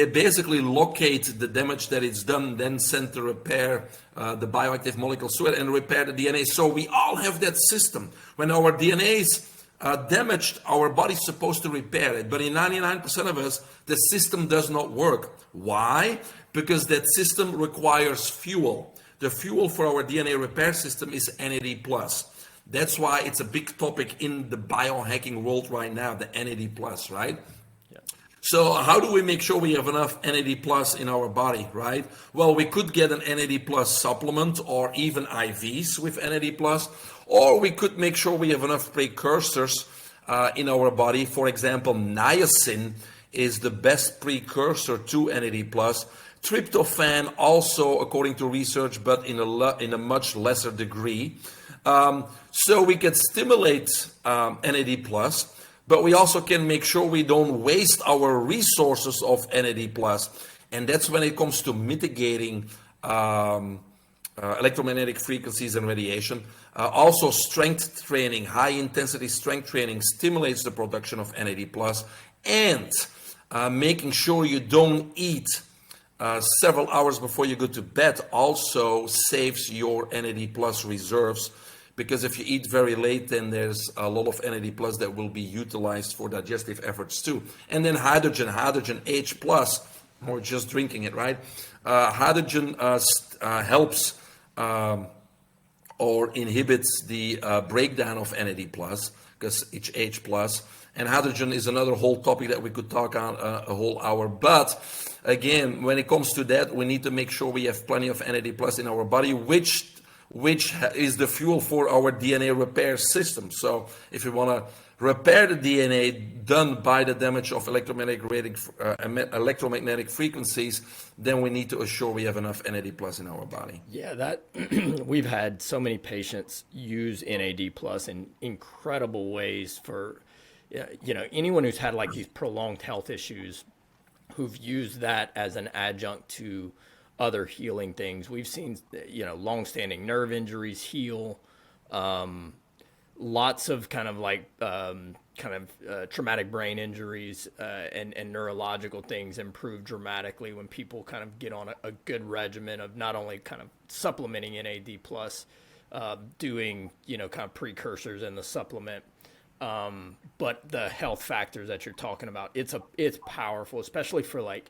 basically locate the damage that it's done, then send to repair the bioactive molecules to it and repair the DNA. So we all have that system. When our DNA is damaged, our body's supposed to repair it. But in 99% of us, the system does not work. Why? Because that system requires fuel. The fuel for our DNA repair system is NAD+. That's why it's a big topic in the biohacking world right now, the NAD+, right? Yeah. So how do we make sure we have enough NAD+ in our body, right? Well, we could get an NAD+ supplement or even IVs with NAD+, or we could make sure we have enough precursors in our body. For example, niacin is the best precursor to NAD+. Tryptophan also, according to research, but in a much lesser degree. So we can stimulate NAD+, but we also can make sure we don't waste our resources of NAD+. And that's when it comes to mitigating electromagnetic frequencies and radiation. Also strength training, high intensity strength training stimulates the production of NAD+, and making sure you don't eat several hours before you go to bed also saves your NAD+ reserves, because if you eat very late, then there's a lot of NAD+ that will be utilized for digestive efforts too. And then hydrogen H+, or just drinking it, right? Hydrogen helps or inhibits the breakdown of NAD+, because it's H+. And hydrogen is another whole topic that we could talk on a whole hour. But again, when it comes to that, we need to make sure we have plenty of NAD+ in our body, which is the fuel for our DNA repair system. So if you want to repair the DNA done by the damage of electromagnetic frequencies, then we need to assure we have enough NAD+ in our body. Yeah, that we've had so many patients use NAD+ in incredible ways for, anyone who's had like these prolonged health issues, who've used that as an adjunct to other healing things. We've seen, long-standing nerve injuries heal, lots of traumatic brain injuries and neurological things improve dramatically when people kind of get on a good regimen of not only kind of supplementing NAD+, doing, kind of precursors in the supplement, but the health factors that you're talking about, it's powerful, especially for like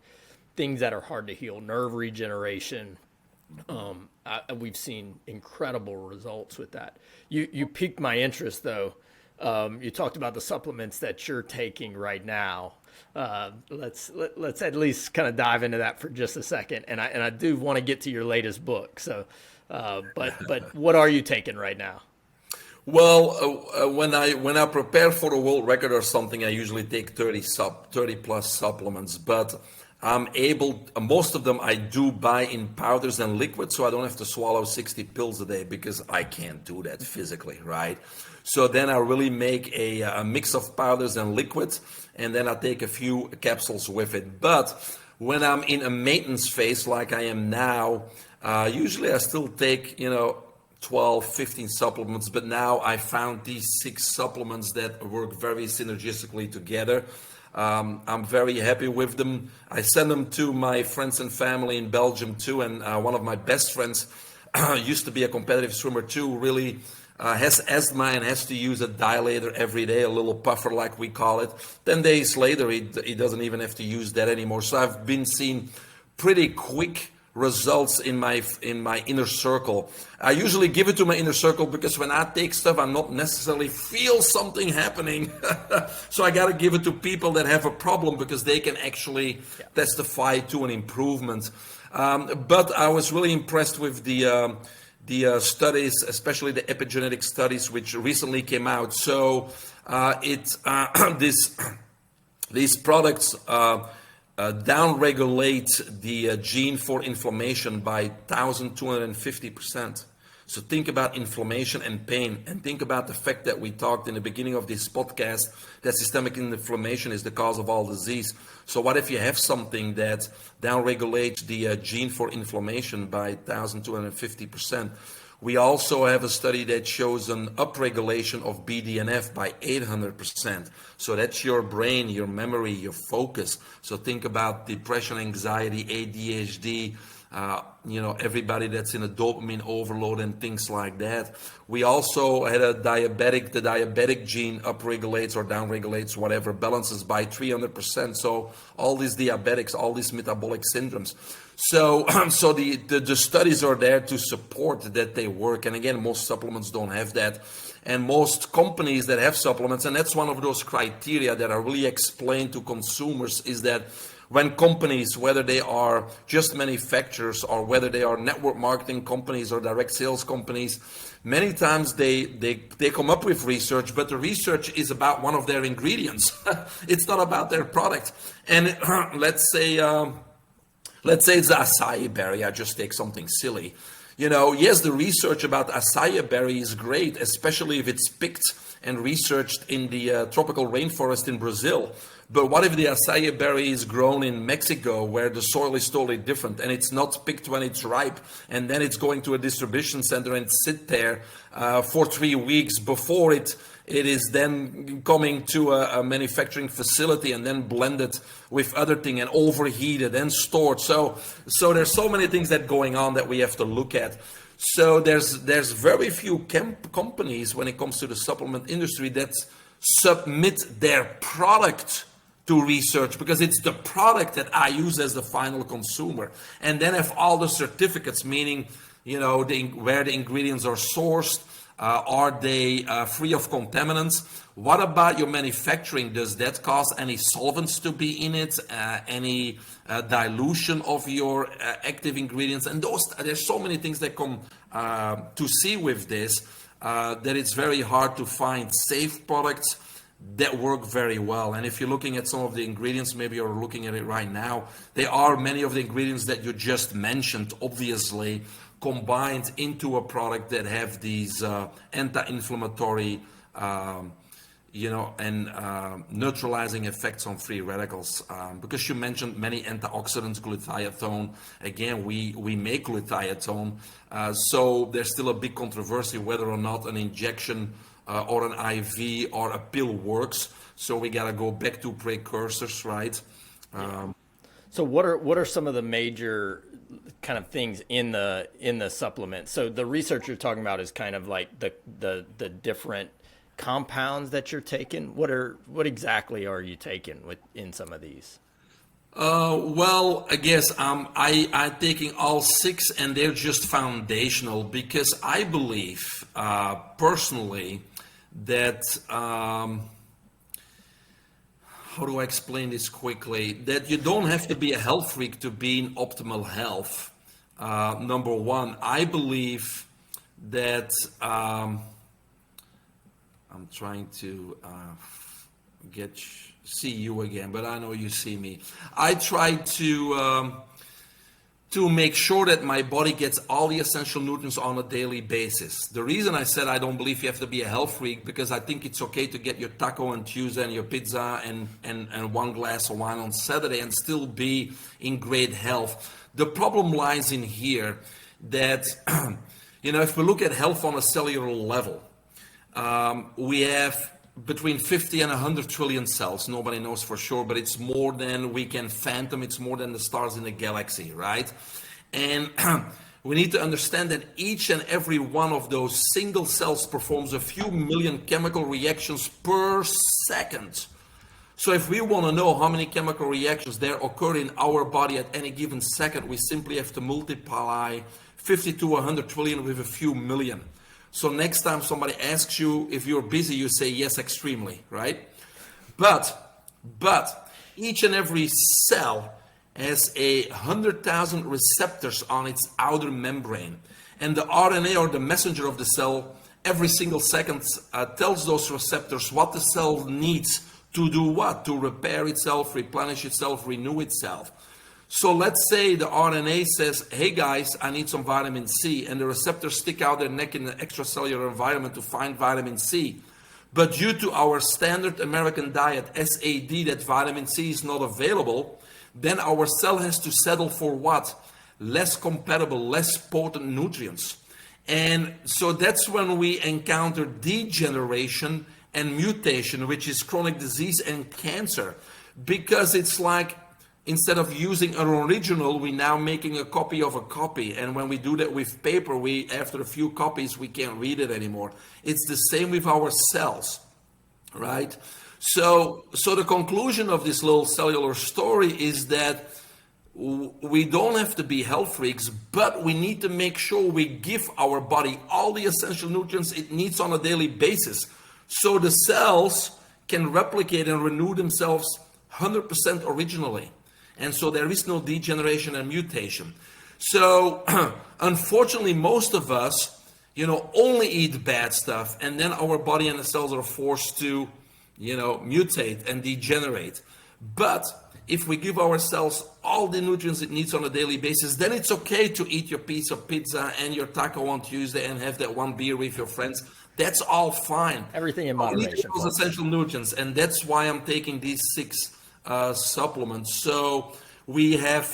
things that are hard to heal, nerve regeneration. We've seen incredible results with that. You piqued my interest though. You talked about the supplements that you're taking right now. Let's at least kind of dive into that for just a second. And I do want to get to your latest book. So, but what are you taking right now? Well, when I prepare for a world record or something, I usually take 30 plus supplements, but I'm able, most of them I do buy in powders and liquids, so I don't have to swallow 60 pills a day, because I can't do that physically, right? So then I really make a mix of powders and liquids, and then I take a few capsules with it. But when I'm in a maintenance phase like I am now, usually I still take, 12, 15 supplements, but now I found these 6 supplements that work very synergistically together. I'm very happy with them. I send them to my friends and family in Belgium too, and one of my best friends used to be a competitive swimmer too, really has asthma and has to use a dilator every day, a little puffer like we call it. 10 days later, he doesn't even have to use that anymore. So I've been seeing pretty quick results in my inner circle. I usually give it to my inner circle because when I take stuff, I'm not necessarily feel something happening. So I got to give it to people that have a problem, because they can actually testify to an improvement. But I was really impressed with the studies, especially the epigenetic studies, which recently came out. So these products downregulate the gene for inflammation by 1,250%. So think about inflammation and pain, and think about the fact that we talked in the beginning of this podcast that systemic inflammation is the cause of all disease. So what if you have something that downregulates the gene for inflammation by 1,250%? We also have a study that shows an upregulation of BDNF by 800%. So that's your brain, your memory, your focus. So think about depression, anxiety, ADHD, everybody that's in a dopamine overload and things like that. We also had the diabetic gene upregulates or downregulates, whatever, balances by 300%. So all these diabetics, all these metabolic syndromes. So the studies are there to support that they work. And again, most supplements don't have that. And most companies that have supplements, and that's one of those criteria that are really explained to consumers, is that when companies, whether they are just manufacturers or whether they are network marketing companies or direct sales companies, many times they come up with research, but the research is about one of their ingredients. It's not about their product. And let's say it's the acai berry. I just take something silly. Yes, the research about acai berry is great, especially if it's picked and researched in the tropical rainforest in Brazil. But what if the acai berry is grown in Mexico, where the soil is totally different, and it's not picked when it's ripe, and then it's going to a distribution center and sit there for 3 weeks before it is then coming to a manufacturing facility and then blended with other thing and overheated and stored. So there's so many things that going on that we have to look at. So there's very few companies when it comes to the supplement industry that submit their product to research, because it's the product that I use as the final consumer, and then have all the certificates, meaning where the ingredients are sourced. Are they free of contaminants? What about your manufacturing? Does that cause any solvents to be in it? Any dilution of your active ingredients? And there's so many things that come to see with this that it's very hard to find safe products that work very well. And if you're looking at some of the ingredients, maybe you're looking at it right now, there are many of the ingredients that you just mentioned, obviously, combined into a product that have these anti-inflammatory, and neutralizing effects on free radicals. Because you mentioned many antioxidants, glutathione. Again, we make glutathione. So there's still a big controversy whether or not an injection or an IV or a pill works. So we gotta go back to precursors, right? So what are some of the major kind of things in the supplement? So the research you're talking about is kind of like the different compounds that you're taking. What exactly are you taking in some of these? Well, I guess I'm taking all 6, and they're just foundational, because I believe personally that how do I explain this quickly? That you don't have to be a health freak to be in optimal health. Number one, I believe that I'm trying to see you again, but I know you see me. I try to make sure that my body gets all the essential nutrients on a daily basis. The reason I said I don't believe you have to be a health freak, because I think it's okay to get your taco on Tuesday and your pizza and one glass of wine on Saturday and still be in great health. The problem lies in here that, if we look at health on a cellular level, we have between 50 and 100 trillion cells. Nobody knows for sure, but it's more than we can fathom. It's more than the stars in the galaxy, right? And we need to understand that each and every one of those single cells performs a few million chemical reactions per second. So if we want to know how many chemical reactions there occur in our body at any given second, we simply have to multiply 50 to 100 trillion with a few million. So next time somebody asks you if you're busy, you say yes, extremely, right? But each and every cell has 100,000 receptors on its outer membrane. And the RNA, or the messenger of the cell, every single second tells those receptors what the cell needs to do what? To repair itself, replenish itself, renew itself. So let's say the RNA says, hey guys, I need some vitamin C, and the receptors stick out their neck in the extracellular environment to find vitamin C. But due to our standard American diet, SAD, that vitamin C is not available, then our cell has to settle for what? Less compatible, less potent nutrients. And so that's when we encounter degeneration and mutation, which is chronic disease and cancer. Because it's like, instead of using an original, we're now making a copy of a copy. And when we do that with paper, after a few copies, we can't read it anymore. It's the same with our cells, right? So the conclusion of this little cellular story is that we don't have to be health freaks, but we need to make sure we give our body all the essential nutrients it needs on a daily basis, so the cells can replicate and renew themselves 100% originally. And so there is no degeneration and mutation. So unfortunately, most of us, only eat bad stuff, and then our body and the cells are forced to, mutate and degenerate. But if we give ourselves all the nutrients it needs on a daily basis, then it's okay to eat your piece of pizza and your taco on Tuesday and have that one beer with your friends. That's all fine. Everything in moderation. Those essential nutrients, and that's why I'm taking these 6 supplements. So we have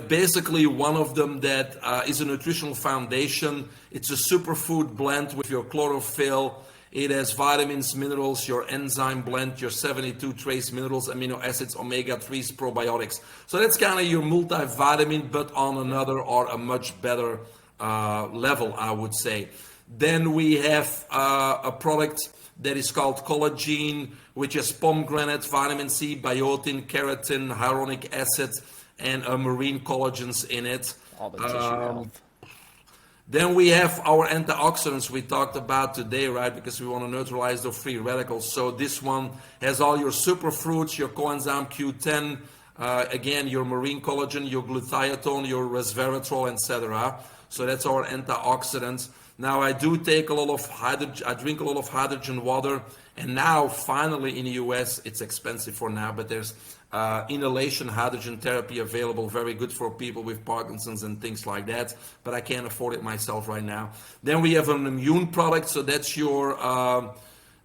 basically one of them that is a nutritional foundation. It's a superfood blend with your chlorophyll. It has vitamins, minerals, your enzyme blend, your 72 trace minerals, amino acids, omega-3s, probiotics. So that's kind of your multivitamin, but on another or a much better level, I would say. Then we have a product that is called collagen, which has pomegranate, vitamin C, biotin, keratin, hyaluronic acid, and marine collagens in it. All the tissue health. Then we have our antioxidants we talked about today, right? Because we want to neutralize the free radicals. So this one has all your superfruits, your coenzyme Q10, again, your marine collagen, your glutathione, your resveratrol, etc. So that's our antioxidants. Now I do take a lot of hydrogen, I drink a lot of hydrogen water, and now finally in the US, it's expensive for now, but there's inhalation hydrogen therapy available, very good for people with Parkinson's and things like that, but I can't afford it myself right now. Then we have an immune product, so that's your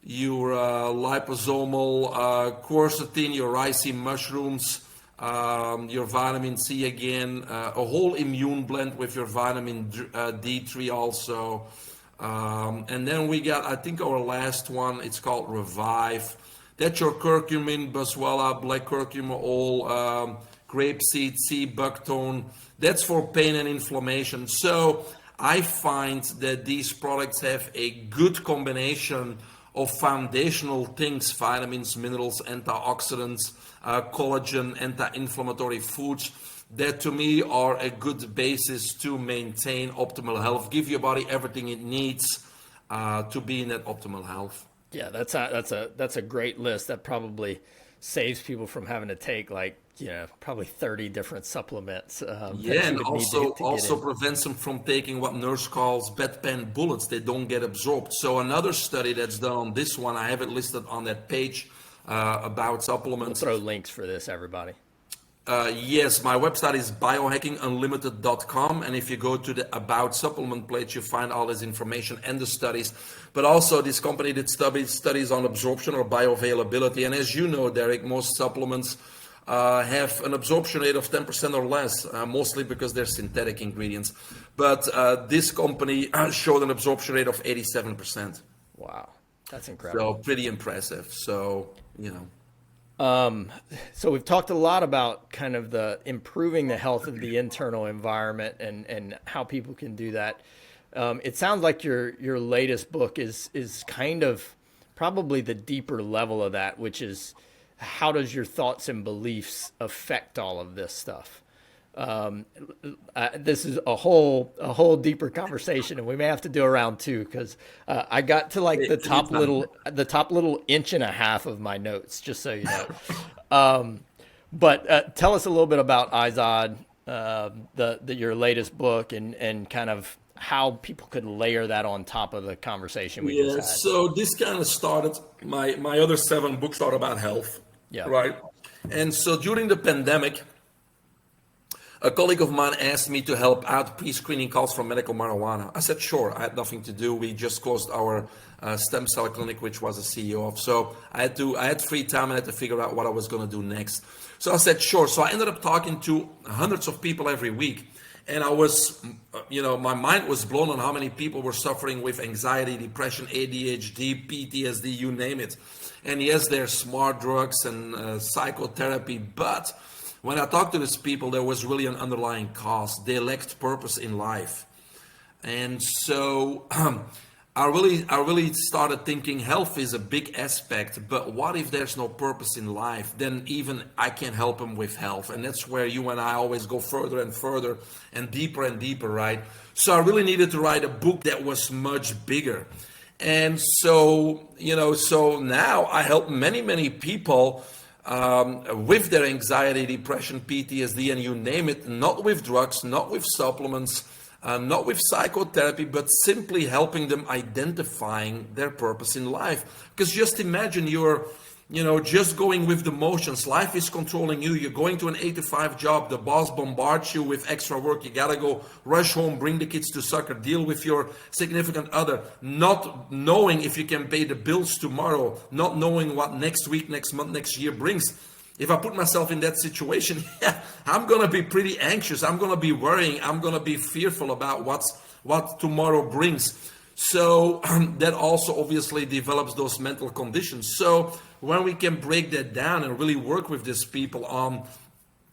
liposomal quercetin, your ricin mushrooms, your vitamin C again, a whole immune blend with your vitamin D3 also. And then we got, I think our last one, it's called Revive. That's your curcumin, boswellia, black curcumol, grapeseed, sea buckthorn. That's for pain and inflammation. So I find that these products have a good combination of foundational things, vitamins, minerals, antioxidants, collagen, anti-inflammatory foods, that to me are a good basis to maintain optimal health. Give your body everything it needs to be in that optimal health. Yeah, that's a great list. That probably saves people from having to take probably 30 different supplements. And also prevents them from taking what nurse calls bedpan bullets. They don't get absorbed. So another study that's done on this one, I have it listed on that page about supplements. We'll throw links for this, everybody. Yes, my website is biohackingunlimited.com, and if you go to the About Supplement page, you find all this information and the studies. But also this company did studies on absorption or bioavailability. And as you know, Derek, most supplements have an absorption rate of 10% or less, mostly because they're synthetic ingredients. But this company showed an absorption rate of 87%. Wow, that's incredible. So pretty impressive. So, So we've talked a lot about kind of the improving the health of the internal environment and how people can do that. It sounds like your latest book is kind of probably the deeper level of that, which is how does your thoughts and beliefs affect all of this stuff? This is a whole deeper conversation, and we may have to do a round 2 because I got to like the top little inch and a half of my notes, just so you know. But tell us a little bit about IZOD, your latest book, and kind of how people could layer that on top of the conversation we just had. So this kind of started, my other 7 books are about health, right? And so during the pandemic, a colleague of mine asked me to help out pre-screening calls for medical marijuana. I said, sure. I had nothing to do. We just closed our stem cell clinic, which was a CEO of. So I had free time and I had to figure out what I was going to do next. So I said, sure. So I ended up talking to hundreds of people every week. And I was, my mind was blown on how many people were suffering with anxiety, depression, ADHD, PTSD, you name it. And yes, there's smart drugs and psychotherapy, but when I talked to these people, there was really an underlying cause. They lacked purpose in life. And so I really started thinking health is a big aspect, but what if there's no purpose in life? Then even I can't help them with health. And that's where you and I always go further and further and deeper, right? So I really needed to write a book that was much bigger. And so, so now I help many people with their anxiety, depression, PTSD, and you name it, not with drugs, not with supplements, not with psychotherapy, but simply helping them identifying their purpose in life. Because just imagine you're, just going with the motions. Life is controlling you. You're going to an 8 to 5 job. The boss bombards you with extra work. You gotta go rush home, bring the kids to soccer, deal with your significant other, not knowing if you can pay the bills tomorrow, not knowing what next week, next month, next year brings. If I put myself in that situation, I'm going to be pretty anxious. I'm going to be worrying. I'm going to be fearful about what tomorrow brings. So that also obviously develops those mental conditions. So when we can break that down and really work with these people on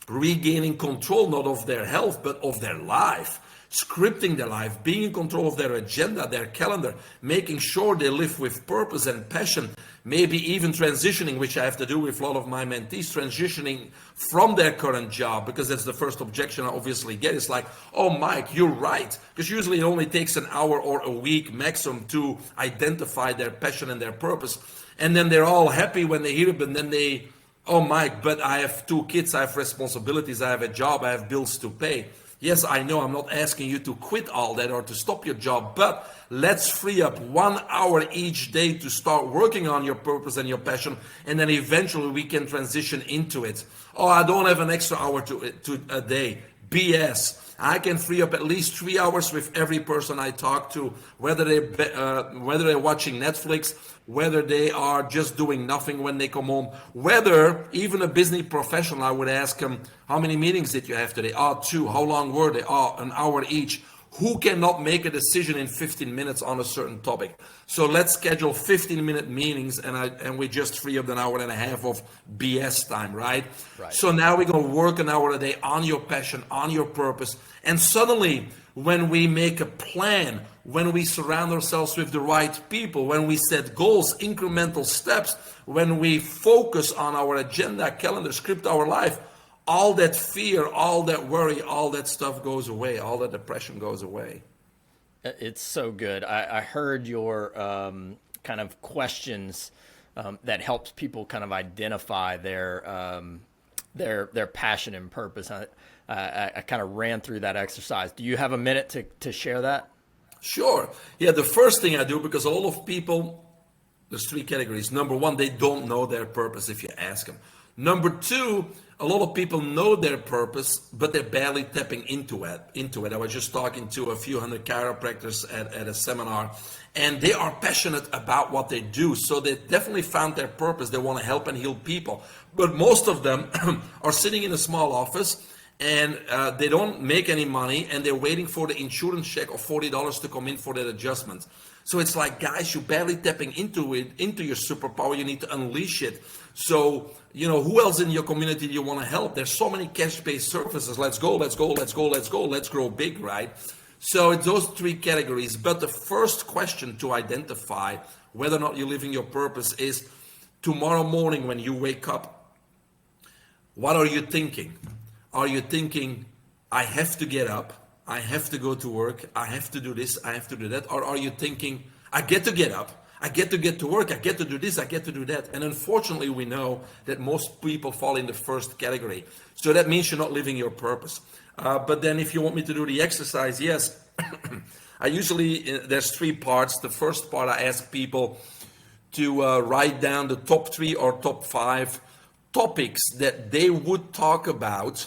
regaining control, not of their health, but of their life, scripting their life, being in control of their agenda, their calendar, making sure they live with purpose and passion, maybe even transitioning, which I have to do with a lot of my mentees, transitioning from their current job, because that's the first objection I obviously get. It's like, oh, Mike, you're right. Because usually it only takes an hour or a week maximum to identify their passion and their purpose. And then they're all happy when they hear it, but then they, oh, Mike, but I have 2 kids, I have responsibilities, I have a job, I have bills to pay. Yes, I know I'm not asking you to quit all that or to stop your job, but let's free up 1 hour each day to start working on your purpose and your passion, and then eventually we can transition into it. Oh, I don't have an extra hour to a day. BS. I can free up at least 3 hours with every person I talk to, whether they're watching Netflix, whether they are just doing nothing when they come home, whether even a business professional, I would ask them, how many meetings did you have today? 2. How long were they? An hour each. Who cannot make a decision in 15 minutes on a certain topic? So let's schedule 15-minute meetings and we just free up an hour and a half of BS time, right? So now we're going to work an hour a day on your passion, on your purpose. And suddenly, when we make a plan, when we surround ourselves with the right people, when we set goals, incremental steps, when we focus on our agenda, calendar, script our life, all that fear, all that worry, all that stuff goes away. All that depression goes away. It's so good. I heard your kind of questions that helps people kind of identify their passion and purpose. I kind of ran through that exercise. Do you have a minute to share that? Sure. Yeah, the first thing I do, because a lot of people, there's 3 categories. Number 1, they don't know their purpose if you ask them. Number 2, a lot of people know their purpose, but they're barely tapping into it. I was just talking to a few hundred chiropractors at a seminar, and they are passionate about what they do. So they definitely found their purpose. They want to help and heal people. But most of them are sitting in a small office, and they don't make any money, and they're waiting for the insurance check of $40 to come in for that adjustment. So it's like, guys, you're barely tapping into your superpower. You need to unleash it. So, who else in your community do you want to help? There's so many cash-based services. Let's go. Let's grow big, right? So it's those 3 categories. But the first question to identify whether or not you're living your purpose is, tomorrow morning when you wake up, what are you thinking? Are you thinking, I have to get up, I have to go to work, I have to do this, I have to do that? Or are you thinking, I get to get up, I get to work, I get to do this, I get to do that? And unfortunately, we know that most people fall in the first category. So that means you're not living your purpose. But then if you want me to do the exercise, yes. I usually, there's 3 parts. The first part, I ask people to write down the top 3 or top 5 topics that they would talk about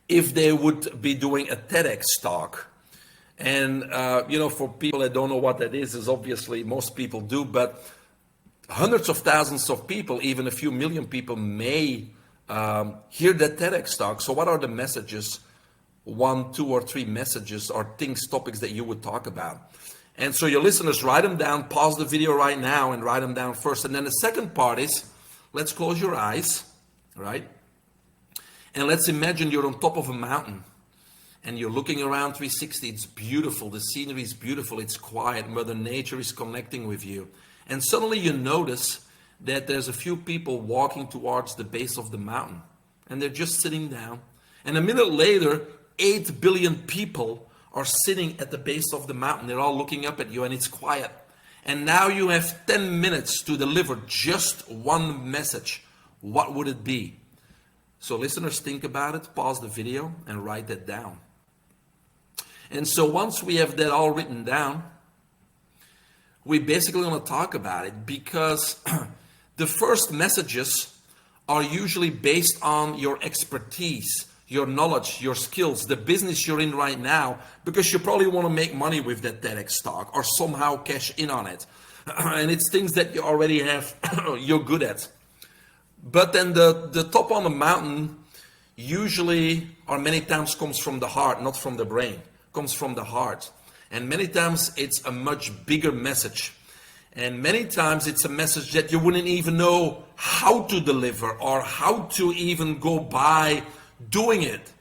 if they would be doing a TEDx talk. And, for people that don't know what that is obviously most people do, but hundreds of thousands of people, even a few million people may hear that TEDx talk. So what are the messages 1, 2, or 3 messages or things, topics that you would talk about. And so your listeners, write them down, pause the video right now and write them down first. And then the second part is, let's close your eyes, right? And let's imagine you're on top of a mountain and you're looking around 360. It's beautiful. The scenery is beautiful. It's quiet. Mother Nature is connecting with you. And suddenly you notice that there's a few people walking towards the base of the mountain. And they're just sitting down. And a minute later, 8 billion people are sitting at the base of the mountain. They're all looking up at you and it's quiet. And now you have 10 minutes to deliver just one message. What would it be? So listeners, think about it, pause the video and write that down. And so once we have that all written down, we basically want to talk about it, because the first messages are usually based on your expertise, your knowledge, your skills, the business you're in right now, because you probably want to make money with that TEDx talk or somehow cash in on it. And it's things that you already have, you're good at. But then the top on the mountain usually or many times comes from the heart, not from the brain, comes from the heart. And many times it's a much bigger message. And many times it's a message that you wouldn't even know how to deliver or how to even go by doing it.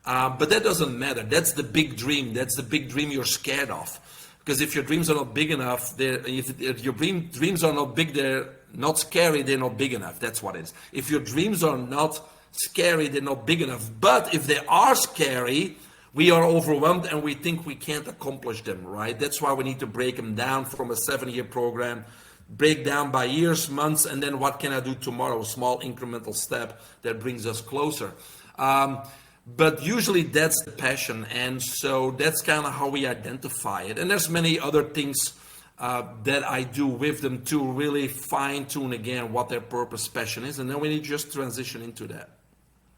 But that doesn't matter. That's the big dream. That's the big dream you're scared of. Because if your dreams are not big enough, if your dreams are not big, they're not scary, they're not big enough. That's what it is. If your dreams are not scary, they're not big enough. But if they are scary, we are overwhelmed and we think we can't accomplish them, right? That's why we need to break them down from a 7-year program, break down by years, months, and then what can I do tomorrow? A small incremental step that brings us closer. But usually that's the passion, and so that's kind of how we identify it. And there's many other things that I do with them to really fine-tune again what their purpose, passion is, and then we need to just transition into that.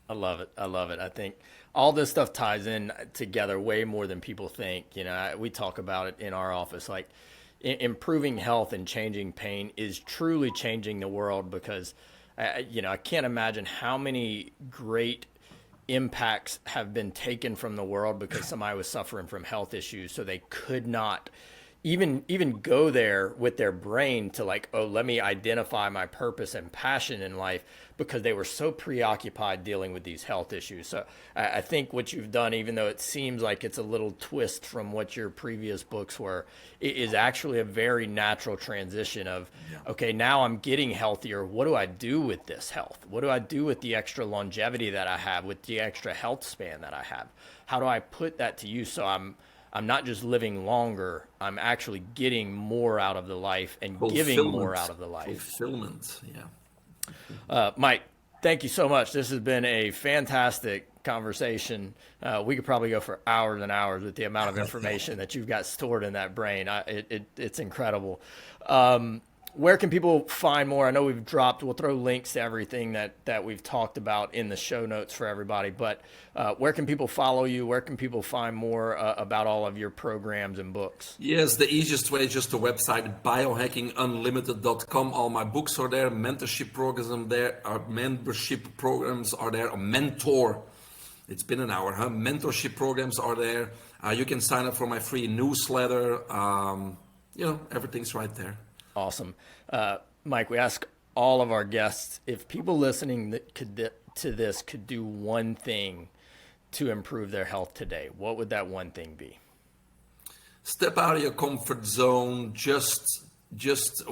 I love it. I love it. I think all this stuff ties in together way more than people think. You know, we talk about it in our office, like improving health and changing pain is truly changing the world, because, you know, I can't imagine how many great impacts have been taken from the world because somebody was suffering from health issues, so they could not even go there with their brain to like, oh, let me identify my purpose and passion in life, because they were so preoccupied dealing with these health issues. So I think what you've done, even though it seems like it's a little twist from what your previous books were, it is actually a very natural transition of, okay, now I'm getting healthier. What do I do with this health? What do I do with the extra longevity that I have, with the extra health span that I have? How do I put that to use so I'm not just living longer, I'm actually getting more out of the life and giving more out of the life. Fulfillment, yeah. Mike, thank you so much. This has been a fantastic conversation. We could probably go for hours and hours with the amount of information that you've got stored in that brain. It's incredible. Where can people find more? I know we'll throw links to everything that we've talked about in the show notes for everybody, but where can people follow you? Where can people find more about all of your programs and books? Yes, the easiest way is just the website, biohackingunlimited.com. All my books are there, mentorship programs are there, a mentor. It's been an hour, huh? Mentorship programs are there. You can sign up for my free newsletter. Everything's right there. Awesome. Mike, we ask all of our guests, if people listening to this could do one thing to improve their health today, what would that one thing be? Step out of your comfort zone.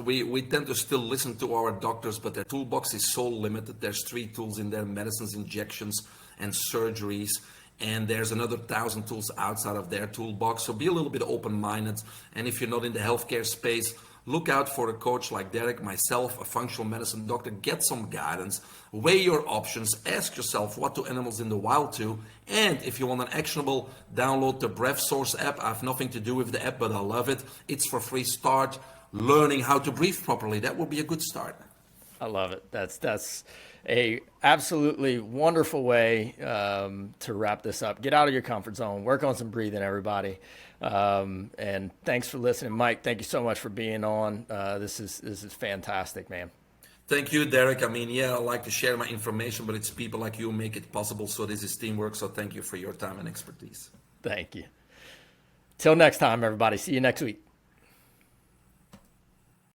We tend to still listen to our doctors, but their toolbox is so limited. There's 3 tools in there: medicines, injections, and surgeries. And there's another 1,000 tools outside of their toolbox. So be a little bit open-minded. And if you're not in the healthcare space, look out for a coach like Derek, myself, a functional medicine doctor. Get some guidance, weigh your options, ask yourself, what do animals in the wild do? And if you want an actionable, download the Breath Source app. I have nothing to do with the app, but I love it. It's for free. Start learning how to breathe properly. That will be a good start. I love it. That's a absolutely wonderful way to wrap this up. Get out of your comfort zone. Work on some breathing, everybody. And thanks for listening, Mike. Thank you so much for being on. This is fantastic, man. Thank you, Derek. I mean, yeah, I like to share my information, but it's people like you who make it possible. So this is teamwork. So thank you for your time and expertise. Thank you. Till next time, everybody. See you next week.